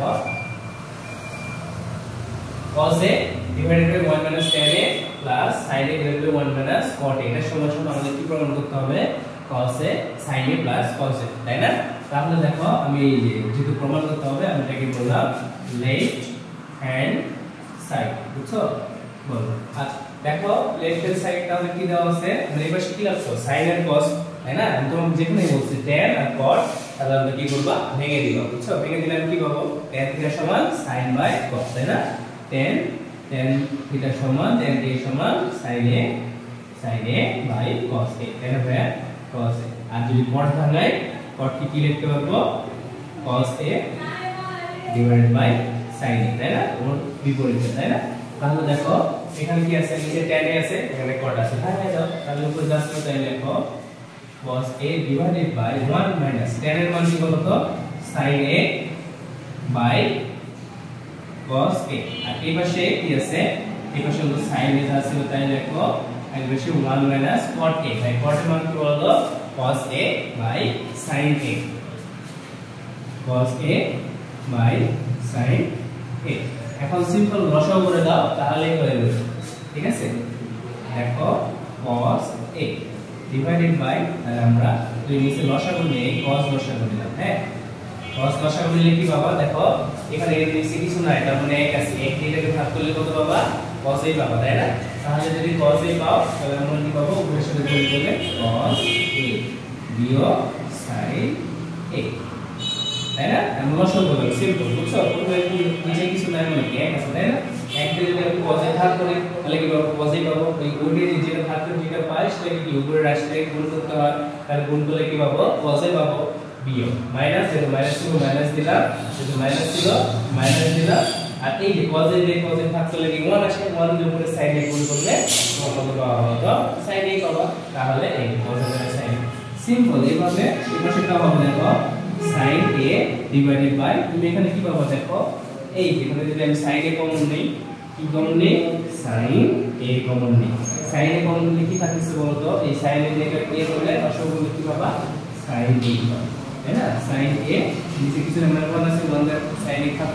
দেখো cos a divided by 1 minus tan a plus sin a divided by 1 minus cot a এটা সমান আমাদের কি প্রমাণ করতে হবে cos a sin a plus cos a তাই না তাহলে দেখো আমি এই যে যেহেতু প্রমাণ করতে হবে আমি এটাকে বললাম লেফট হ্যান্ড সাইড বুঝছো বলো আচ্ছা দেখো লেফট হ্যান্ড সাইড তাহলে কি দেওয়া আছে মানে এই পাশে কি লাগছে sin আর cos তাই না আমি তোমাকে যেখানেই বলছি tan আর cot তাহলে আমরা কি করব ভেঙে দিব বুঝছো ভেঙে দিলে আমি কি পাবো tan থিটা সমান sin বাই cos তাই না tan থিটা সমান tan a সমান sin a by cos a তাই না ভাই cos a আর যদি cot ভাঙাই cot কি লিখতে পারবো cos a divided by sin a তাই না ওর বিপরীতে তাই না তাহলে দেখো এখানে কি আছে নিচে tan a আছে এখানে cot আছে ভাঙাই দাও তাহলে উপরে যাচ্ছে তাই লেখো cos a divided by 1 minus tan এর মান কি বলতো sin a by cos a আর এই পাশে কি আছে এই পাশে হলো sin a আছে তাই লেখো এই পাশে 1 minus cot a তাই cot এর মান কি বলতো cos a by sin a cos a by sin a এখন সিম্পল লসাগু করে দাও তাহলেই হয়ে যাবে ঠিক আছে দেখো cos a divided by তাহলে আমরা এই নিচে লসাগু নিয়ে cos লসাগু নিলাম হ্যাঁ cos লসাগু নিলে কি পাবা দেখো এখানে এর নিচে কিছু নাই তার মানে 1 আছে 1 দিয়ে এটাকে ভাগ করলে কত পাবা cos a পাবা তাই না তাহলে যদি cos a পাও তাহলে আমরা কি পাবো উপরের সাথে গুণ করলে cos a বিয়োগ sin a তাই না আমরা লসাগু করব সিম্পল বুঝছো পুরো নিচে কিছু নাই মানে 1 আছে তাই না 1 দিয়ে যদি আমি cos a ভাগ করি তাহলে কি পাবো cos a পাবো ওই ওইটা যেটা ভাগ করে যেটা পাই সেটা কি উপরে রাশিতে গুণ করতে হয় তাহলে গুণ করলে কি পাবো cos a পাবো বিয়োগ মাইনাস যেটা মাইনাস ছিল মাইনাস দিলাম যেটা মাইনাস ছিল মাইনাস দিলাম আর এই যে cos a দিয়ে cos a ভাগ করলে কি 1 আসে 1 এর উপরে sin a গুণ করলে কত পাওয়া হতো sin a পাবো তাহলে এই cos a by sin simple এইভাবে এই পাশেটা হবে দেখো sin a ডিভাইডেড বাই তুমি এখানে কি পাবো দেখো এই যেখানে যদি আমি sin a কমন নেই কি কমন নেই sin a কমন নেই sin a কমন নিলে কি থাকছে বলো তো এই sin a থেকে a করলে লসাগু কি পাবা sin a তাই না sin a নিচে কিছু নাম্বার ওয়ান আছে ওয়ান দ্বারা sin a ভাগ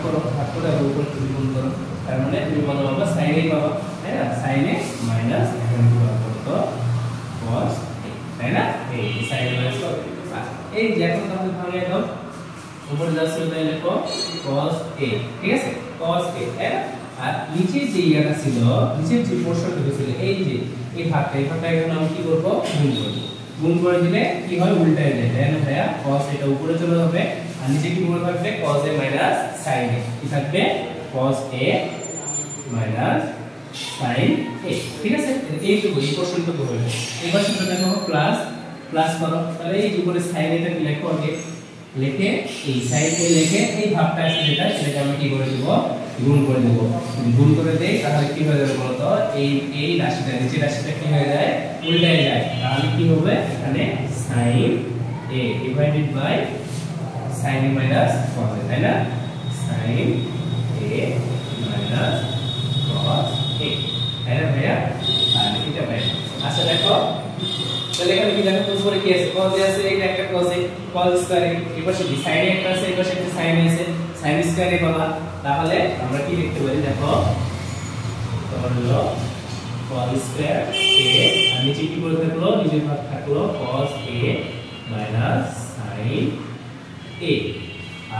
করে আর উপরে তুমি গুণ করো তার মানে তুমি কত পাবা sin a পাবা তাই না sin a মাইনাস এখানে কি পাবো তো cos a তাই না এই sin a minus cos a এই যে এখন তাহলে ভাঙিয়ে দাও উপরে যাচ্ছে তাই লেখো cos a ঠিক আছে cos a তাই না আর নিচে যে ইয়াটা ছিল নিচের যে পোরশনটা ছিল এই যে এই ভাগটা এখন আমি কি করব গুণ করে দিলে কি হয় উল্টায় যায় তাই না ভাইয়া cos এটা উপরে চলে যাবে আর নিচে কি পড়ে থাকবে cos a minus sin a কি থাকবে cos a minus sin a ঠিক আছে এইটুকু এই পোরশনটুকু হলো এবার সেটা দেখো প্লাস করো তাহলে এই উপরে sin এটা কি লেখো আগে লিখে এই sin a লিখে এই ভাগটা আছে যেটা সেটাকে আমরা কি করে দেব গুণ করে দেব গুণ করে দেই তাহলে কি হয়ে যাবে বলতো এই রাশিটা নিচে রাশিটা কি হয়ে যায় উল্টায় যায় তাহলে কি হবে এখানে sin a divided by sin a minus cos a তাই না sin a minus cos a তাই না ভাইয়া তাহলে এটা ভাই আচ্ছা দেখো তাহলে এখানে কি দেখো উপরে কি আছে cos a আছে এটা একটা cos a cos স্কয়ার এই পাশে কি sin a একটা আছে এই পাশে একটা sin a আছে sin স্কয়ার এ পাবা তাহলে আমরা কি লিখতে পারি দেখো তোমার হলো cos স্কয়ার a আর নিচে কি বলতে থাকলো নিচে ভাগ থাকলো cos a minus sin a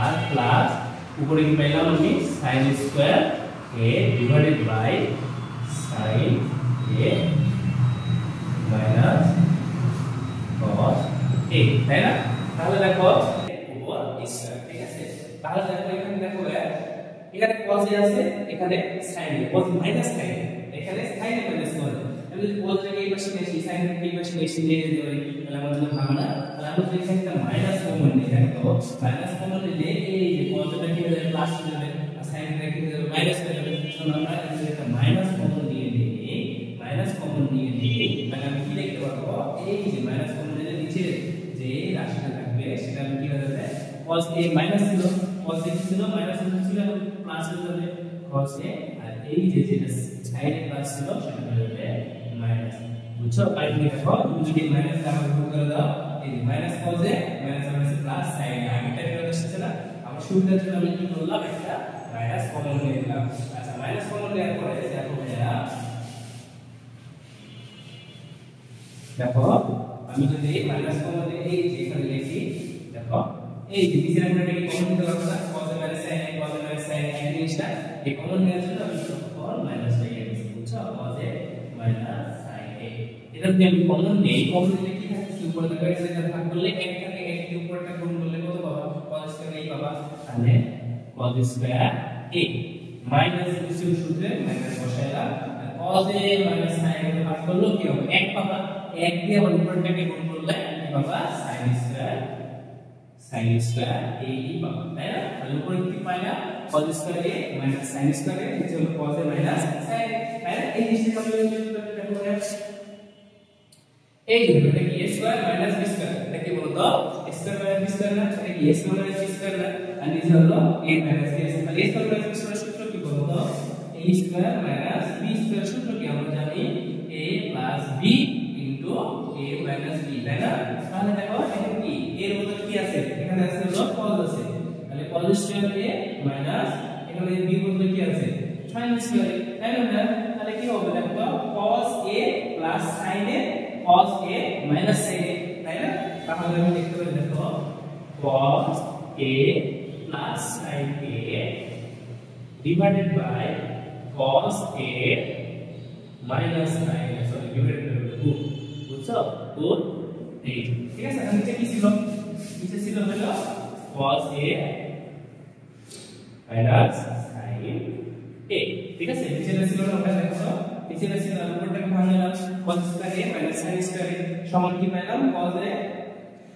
আর প্লাস উপরে কি পাইলাম আমি sin square a divided by sin a minus cos a তাই না তাহলে দেখো উপর স্কয়ার ঠিক আছে তাহলে দেখো এখানে দেখো এখানে cos a আছে এখানে sin a cos minus sin a এখানে sin a minus cos a আমি যদি cos থেকে এই পাশে নিয়েছি sin থেকে এই পাশে নিয়েছি নিয়ে যেতে পারি তাহলে আমাদের জন্য ভাঙা না তাহলে আমরা যদি এখানে মাইনাস কমন নিই দেখো মাইনাস কমন নিলে এই যে cos টা কি হয়ে যাবে প্লাস হয়ে যাবে আর sin টা কি হয়ে যাবে মাইনাস হয়ে যাবে তাহলে আমরা এখানে একটা মাইনাস কমন নিয়ে নিই মাইনাস কমন নিয়ে নিই তাহলে আমি কি লিখতে পারবো এই যে মাইনাস কমন নিলে নিচে যে রাশিটা থাকবে সেটা আমি কি হয়ে যাবে cos a মাইনাস ছিল cos a ছিল মাইনাস ছিল প্লাস হয়ে যাবে cos a আর এই যে যেটা সাইডে প্লাস ছিল সেটা হয়ে যাবে মাইনাস বুঝছো কাট নিয়ে দেখো তুমি যদি মাইনাস দ্বারা গুণ করে দাও এই যে minus cos a minus minus plus sin a আগেটা ফেরত এসেছে না আমরা সুবিধার জন্য আমি কি করলাম একটা মাইনাস কমন নিয়ে নিলাম। আচ্ছা মাইনাস কমন নেওয়ার পরে দেখো ভাইয়া দেখো আমি যদি মাইনাস কমন নিয়ে এই যে এখানে লিখি দেখো এই যে পিছনে আমরা কি কমন নিতে পারবো না cos a minus sin a cos a minus sin a এই জিনিসটা এই কমন নেওয়ার জন্য আমি তখন মাইনাস লিখে দিয়েছি বুঝছো cos a minus sin a এটা যদি আমি কমন নেই কমন নিলে কি থাকে কি উপরে থেকে এখানে যা ভাগ করলে এক থেকে এক এর উপরটা গুণ করলে কত পাবা cos স্কয়ার a পাবা তাহলে cos স্কয়ার a মাইনাস কিছু সূত্রে minus বসাইলাম cos a minus sin a ভাগ করলে কি হবে এক পাবা এক দিয়ে আবার উপরটাকে গুণ করলে বাবা sin স্কয়ার a পাবা তাই না তাহলে উপরে কি পাইলা cos square a minus sin square a নিচে হলো cos a minus sin a তাই না এই জিনিসটা আমরা দেখো এই যে এটা কি a square minus b square এটা কি বলতো a square minus b square না এটা কি a square minus b square না আর নিচে হলো a minus b স্কয়ার তাহলে a square minus b square সূত্র কি বলতো a square minus b square সূত্র কি আমরা জানি a plus b into a minus b তাই না তাহলে দেখো এখানে কি এর মধ্যে কি আছে এখানে আছে হলো cos আছে তাহলে cos স্কয়ার a minus এখানে b এর মধ্যে কি আছে sin স্কয়ার a তাই না তাহলে কি হবে দেখো cos a plus sin a cos a minus sin a তাই না তাহলে আমি লিখতে পারি দেখো cos a plus sin a divided by cos a minus sin a sorry divided by 2 বুঝছো 2 এই ঠিক আছে আর নিচে কি ছিল নিচে ছিল হলো cos a minus sin a ঠিক আছে নিচে ছিল আমরা দেখো নিচে ছিল উপরটাকে ভাঙলাম cos square a minus sin square a সমান কি পেলাম cos a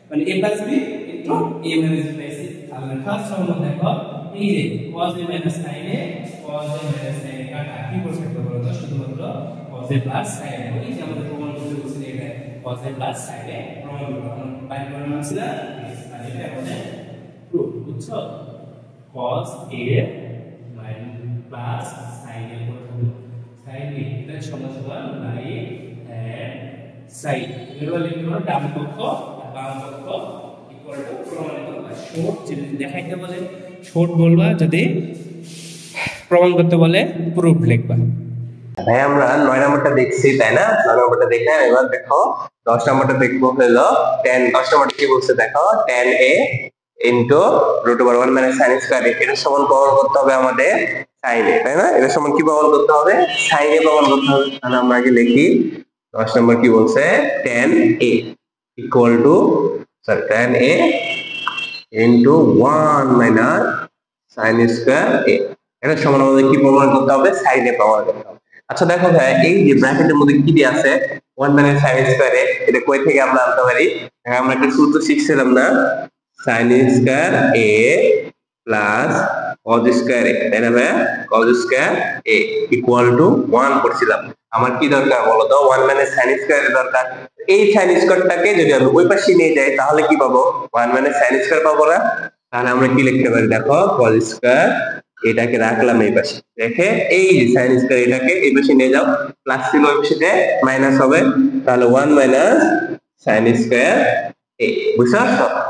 মানে a plus b into a minus b পাইছি তাহলে ফার্স্ট সমান দেখো এই যে cos a minus sin a cos a minus sin a কাটা কি করতে হবে বলো তো শুধুমাত্র cos a plus sin a এই যে আমাদের প্রমাণ করতে বলছি এটা cos a plus sin a প্রমাণ করব বাইরে প্রমাণ আছে না তাহলে এটা আমাদের প্রুফ বুঝছো cos a plus sin a করতে হবে sin a এটা সমান রাইট হ্যান্ড সাইড এবার লিখতে পারো ডান পক্ষ আর বাম পক্ষ ইকুয়াল টু প্রমাণিত বা শর্ট যদি দেখাইতে বলে শর্ট বলবা যদি প্রমাণ করতে বলে প্রুফ লিখবা ভাই আমরা 9 নম্বরটা দেখছি তাই না 9 নম্বরটা দেখলাম এবার দেখো 10 নম্বরটা দেখবো হলো 10 নম্বরটা কি বলছে দেখো tan a into root over 1 minus sin square এটা সমান প্রমাণ করতে হবে আমাদের sin a তাই না এটা সমান কি প্রমাণ করতে হবে sin a প্রমাণ করতে হবে তাহলে আমরা আগে লিখি 10 নম্বর কি বলছে tan a equal to tan a into 1 minus sin square a এটা সমান আমাদের কি প্রমাণ করতে হবে sin a প্রমাণ করতে হবে আচ্ছা দেখো ভাই এই যে ব্র্যাকেটের মধ্যে কি দিয়ে আছে 1 minus sin square a এটা কই থেকে আমরা আনতে পারি আমরা একটা সূত্র শিখছিলাম না sin square a plus cos square a তাই না ভাই cos square a equal to 1 করছিলাম আমার কি দরকার বলো তো 1 minus sin square এর দরকার এই sin squareটাকে যদি আমি ওই পাশে নিয়ে যাই তাহলে কি পাবো 1 minus sin square পাবো না তাহলে আমরা কি লিখতে পারি দেখো cos square এটাকে রাখলাম এই পাশে রেখে এই যে sin square এটাকে এই পাশে নিয়ে যাও প্লাস ছিল ওই পাশে মাইনাস হবে তাহলে 1 minus sin square a বুঝছো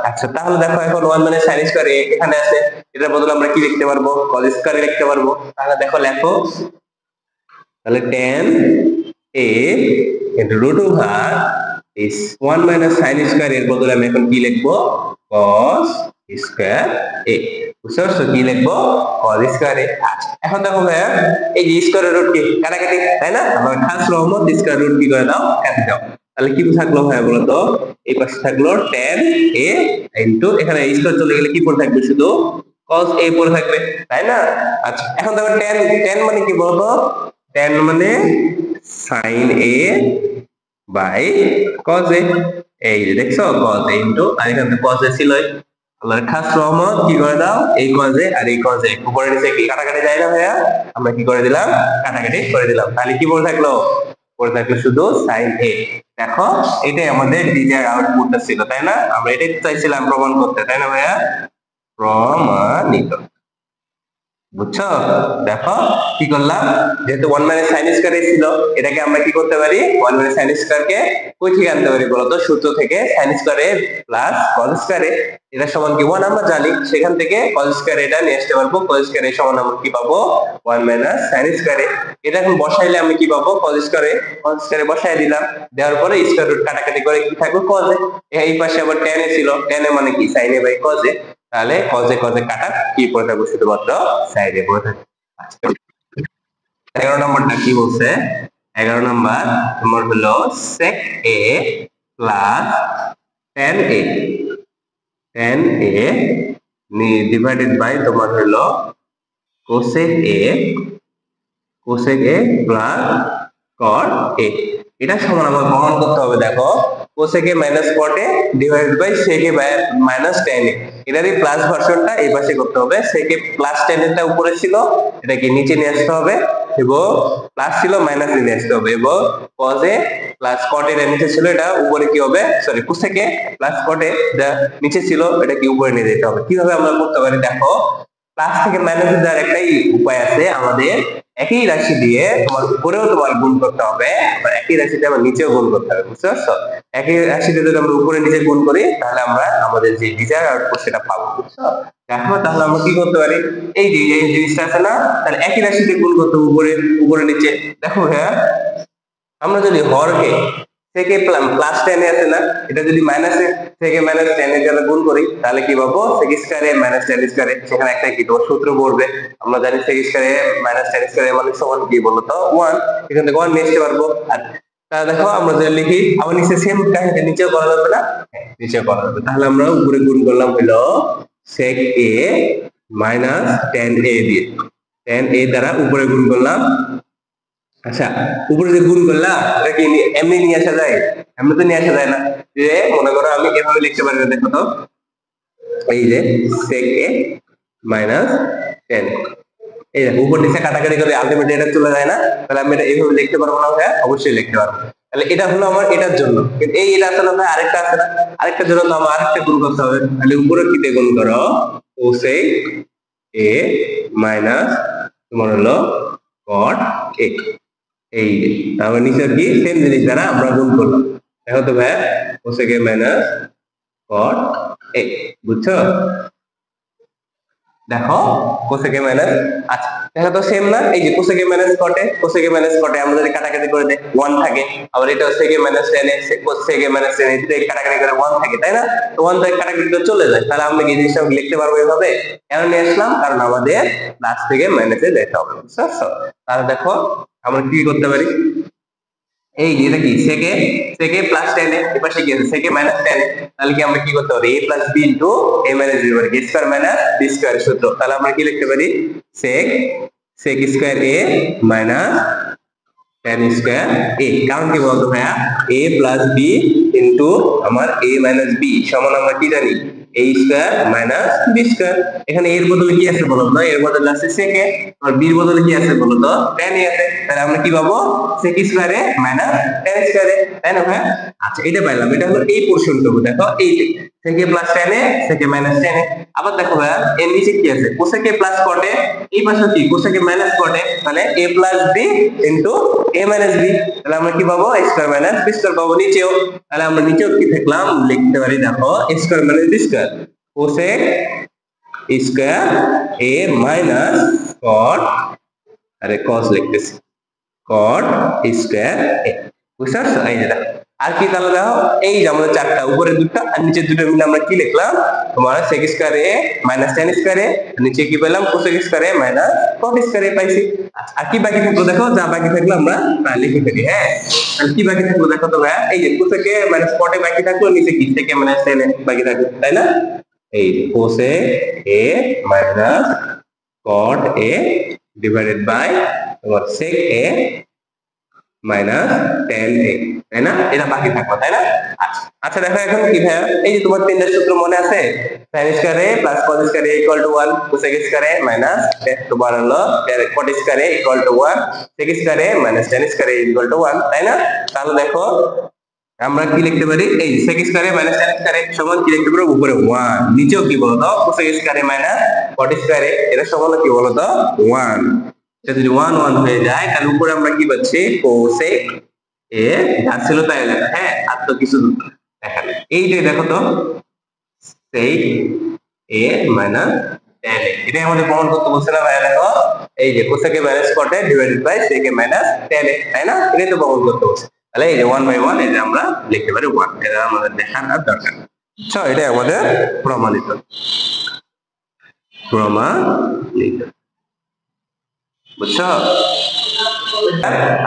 আচ্ছা তাহলে দেখো এখন 1 minus sin square a এখানে আছে এটার বদলে আমরা কি লিখতে পারবো cos square লিখতে পারবো তাহলে দেখো লেখো তাহলে tan a into root over is 1 minus sin square এর বদলে আমি এখন কি লিখবো cos square a বুঝছো কি লিখবো cos square a আচ্ছা এখন দেখো ভাইয়া এই যে স্কয়ার রুট কি কাটাকাটি তাই না আমরা খাস রহমত স্কয়ার রুট কি করে দাও কেটে দাও তাহলে কি থাকলো ভাইয়া বলো তো এই পাশে থাকলো tan a into এখানে স্কয়ার চলে গেলে কি পড়ে থাকবে শুধু cos a পড়ে থাকবে তাই না আচ্ছা এখন দেখো tan মানে কি বলতো tan মানে sin a by cos a এই যে দেখছো cos a into আর এখানে তো cos a ছিলই আল্লাহর খাস রহমত কি করে দাও এই cos a আর এই cos a উপরে নিচে কি কাটাকাটি যায় না ভাইয়া আমরা কি করে দিলাম কাটাকাটি করে দিলাম তাহলে কি পড়ে থাকলো শুধু sin a দেখো এটাই আমাদের ডিজায়ার আউটপুটটা ছিল তাই না আমরা এটাই চাইছিলাম প্রমাণ করতে তাই না ভাইয়া প্রমাণিত বুঝছো? দেখো কি করলাম, যেহেতু 1 মাইনাস সাইন স্কয়ার ছিল, এটাকে আমরা কি করতে পারি, 1 মাইনাস সাইন স্কয়ারকে কই থেকে আনতে পারি বলতো, সূত্র থেকে সাইন স্কয়ারে প্লাস কজ স্কয়ারে এটা সমান কি 1 আমরা জানি, সেখান থেকে কজ স্কয়ারে এটা নিয়ে আসতে পারবো, কজ স্কয়ারে সমান আমরা কি পাবো 1 মাইনাস সাইন স্কয়ারে। এটা এখন বসাইলে আমি কি পাবো, কজ স্কয়ারে বসাই দিলাম, দেওয়ার পরে স্কয়ার রুট কাটাকাটি করে কি থাকবে কজ এ, এই পাশে আবার tan এ ছিল, tan এ মানে কি sin এ বাই cos এ, তাহলে কজে কজে কাটা কি পড়ে থাকবে শুধুমাত্র সাইডে পড়ে থাকবে। 11 নম্বরটা কি বলছে, 11 নম্বর তোমার হলো sec a plus tan a, tan a divided by তোমার হলো cosec a plus cot a, এটা সমান আমার প্রমাণ করতে হবে। দেখো cosec a minus cot a divided by sec a minus tan a, এটারই প্লাস ভার্সনটা এই পাশে করতে হবে। sec a plus tan a টা উপরে ছিল, এটাকে নিচে নিয়ে আসতে হবে, এবং প্লাস ছিল মাইনাস নিয়ে আসতে হবে, এবং cos a plus cot a এর নিচে ছিল, এটা উপরে কি হবে, sorry cosec a plus cot a যা নিচে ছিল এটা কি উপরে নিয়ে যেতে হবে। কিভাবে আমরা করতে পারি, দেখো প্লাস থেকে মাইনাসে যাওয়ার একটাই উপায় আছে আমাদের, একই রাশি দিয়ে তোমার উপরেও তোমার গুণ করতে হবে, আবার একই রাশিতে আবার নিচেও গুণ করতে হবে, বুঝতে পারছো? একই রাশিতে যদি আমরা উপরে নিচে গুণ করি তাহলে আমরা আমাদের যে ডিজায়ার আউটপুট সেটা পাবো, বুঝছো? দেখো তাহলে আমরা কি করতে পারি, এই যে এই জিনিসটা আছে না, তাহলে একই রাশিতে গুণ করতে হবে উপরে উপরে নিচে। দেখো হ্যাঁ, আমরা যদি হরকে থেকে প্লাস টেনে আছে না, এটা যদি মাইনাস থেকে মাইনাস টেনে যারা গুণ করি তাহলে কি পাবো, সেক স্কয়ারে মাইনাস টেন স্কয়ারে, সেখানে একটা কি তোমার সূত্র পড়বে, আমরা জানি সেক স্কয়ারে মাইনাস টেন স্কয়ারে মানে সমান কি বলতো 1, এখান থেকে 1 নিয়ে আসতে পারবো। আর তাহলে দেখো আমরা যদি লিখি আবার নিচে সেম কাহিনী নিচেও করা যাবে না, নিচেও করা যাবে, তাহলে আমরা উপরে গুণ করলাম হলো সেক এ মাইনাস টেন এ দিয়ে, টেন এ দ্বারা উপরে গুণ করলাম। আচ্ছা উপরে যে গুণ করলাম এটা কি এমনি নিয়ে আসা যায়, এমনি তো নিয়ে আসা যায় না, যে মনে করো আমি এভাবে লিখতে পারি, দেখো তো এই যে sec a মাইনাস 10, এই দেখো উপর নিচে কাটাকাটি করে আলটিমেটলি এটা চলে যায় না, তাহলে আমি এটা এইভাবে লিখতে পারবো না? হ্যাঁ অবশ্যই লিখতে পারবো। তাহলে এটা হলো আমার এটার জন্য, কিন্তু এই এটা আসলে ভাই আরেকটা আছে না, আরেকটার জন্য তো আমার আরেকটা গুণ করতে হবে, তাহলে উপরে কি দিয়ে গুণ করো cosec a মাইনাস তোমার হলো cot a, এই তাহলে নিচের কি সেম জিনিস দ্বারা আমরা গুণ করলাম, দেখো তো ভাই cosec a minus cot a, বুঝছো? দেখো cosec a মাইনাস, আচ্ছা দেখো তো সেম না, এই যে cosec a minus cot a, cosec a minus cot a আমরা যদি কাটাকাটি করে দেই 1 থাকে, আবার এটা sec a minus tan a, cosec a minus tan a এটা কাটাকাটি করে 1 থাকে, তাই না? তো 1 থেকে কাটাকাটি করে চলে যায়, তাহলে আমরা এই জিনিসটা লিখতে পারবো এভাবে, কেন নিয়ে আসলাম, কারণ আমাদের প্লাস থেকে মাইনাসে যেতে হবে, বুঝছো? তাহলে দেখো আমরা কি করতে পারি, এই যে এটা কি সেকে প্লাস tan এ, এই পাশে কি আছে সেকে মাইনাস tan এ, তাহলে কি আমরা কি করতে পারি a plus b into a minus b মানে a square minus b square সূত্র, তাহলে আমরা কি লিখতে পারি sec square a minus tan square a, কারণ কি বলতো ভাইয়া a প্লাস b ইনটু আমার a মাইনাস b সমান আমরা কি জানি a square minus b square, এখানে এর বদলে কি আছে বলো তো, এর বদলে আছে sec a, আর b এর বদলে কি আছে বলো তো tan a আছে, তাহলে আমরা কি পাবো sec square a minus tan square a, তাই না ভাই? আচ্ছা এটা পাইলাম, এটা হলো এই পোরশনটুকু, দেখো এই sec a plus tan a sec a minus tan a, আবার দেখো ভাই এর নিচে কি আছে cosec a plus cot a, এই পাশে কি cosec a minus cot a, মানে a plus b into a minus b, তাহলে আমরা কি পাবো a square minus b square পাবো নিচেও, তাহলে আমরা নিচেও কি দেখলাম লিখতে পারি, দেখো a square minus b square cosec square a minus cot, আরে cos লিখতেছি cot স্কয়ার a, বুঝতে পারছো? এই যে দেখো আর কি, তাহলে দেখো এই যে আমাদের চারটা উপরে দুটো আর নিচে দুটো মিলে আমরা কি লিখলাম, তোমার sec square a minus tan square a, নিচে কি পেলাম cosec square a minus cot square a পাইছি। আর কি বাকি থাকলো দেখো, যা বাকি থাকলো আমরা লিখে ফেলি। হ্যাঁ তাহলে কি বাকি থাকলো দেখো তো ভাই, এই যে cosec a minus cot a বাকি থাকলো, নিচে কি sec a minus tan a বাকি থাকলো, তাই না? এই cosec a minus cot a divided by তোমার sec a minus tan a, তাই না? এটা বাকি থাকলো, তাই না? আচ্ছা দেখো এখন কি ভাই, এই যে তোমার তিনটা সূত্র মনে আছে, sin square a plus cos square a equal to 1, cosec square a minus তোমার হলো cot square a equal to 1, sec square a minus tan square a equal to 1, তাই না? তাহলে দেখো আমরা কি লিখতে পারি, এই sec স্কয়ারে মাইনাস tan স্কয়ারে সমান কি লিখতে পারো, উপরে 1, নিচেও কি বলতো cosec স্কয়ারে মাইনাস cot স্কয়ারে, এটা সমান কি বলতো 1। এটা যদি 1 1 হয়ে যায় তাহলে উপরে আমরা কি পাচ্ছি, cosec এ যা ছিল তাই লেখা, হ্যাঁ আর তো কিছু দেখা নেই। এই যে দেখো তো sec a minus tan a, এটা আমাদের প্রমাণ করতে বলছে না ভাইয়া, দেখো এই যে cosec a minus cot a divided by sec a minus tan a, তাই না, এটাই তো প্রমাণ করতে বলছে। তাহলে এই যে 1/1 এটা আমরা লিখতে পারি 1, এটা আমাদের দেখার আর দরকার। আচ্ছা, এটা আমাদের প্রমাণিত, প্রমাণিত, বুঝছো।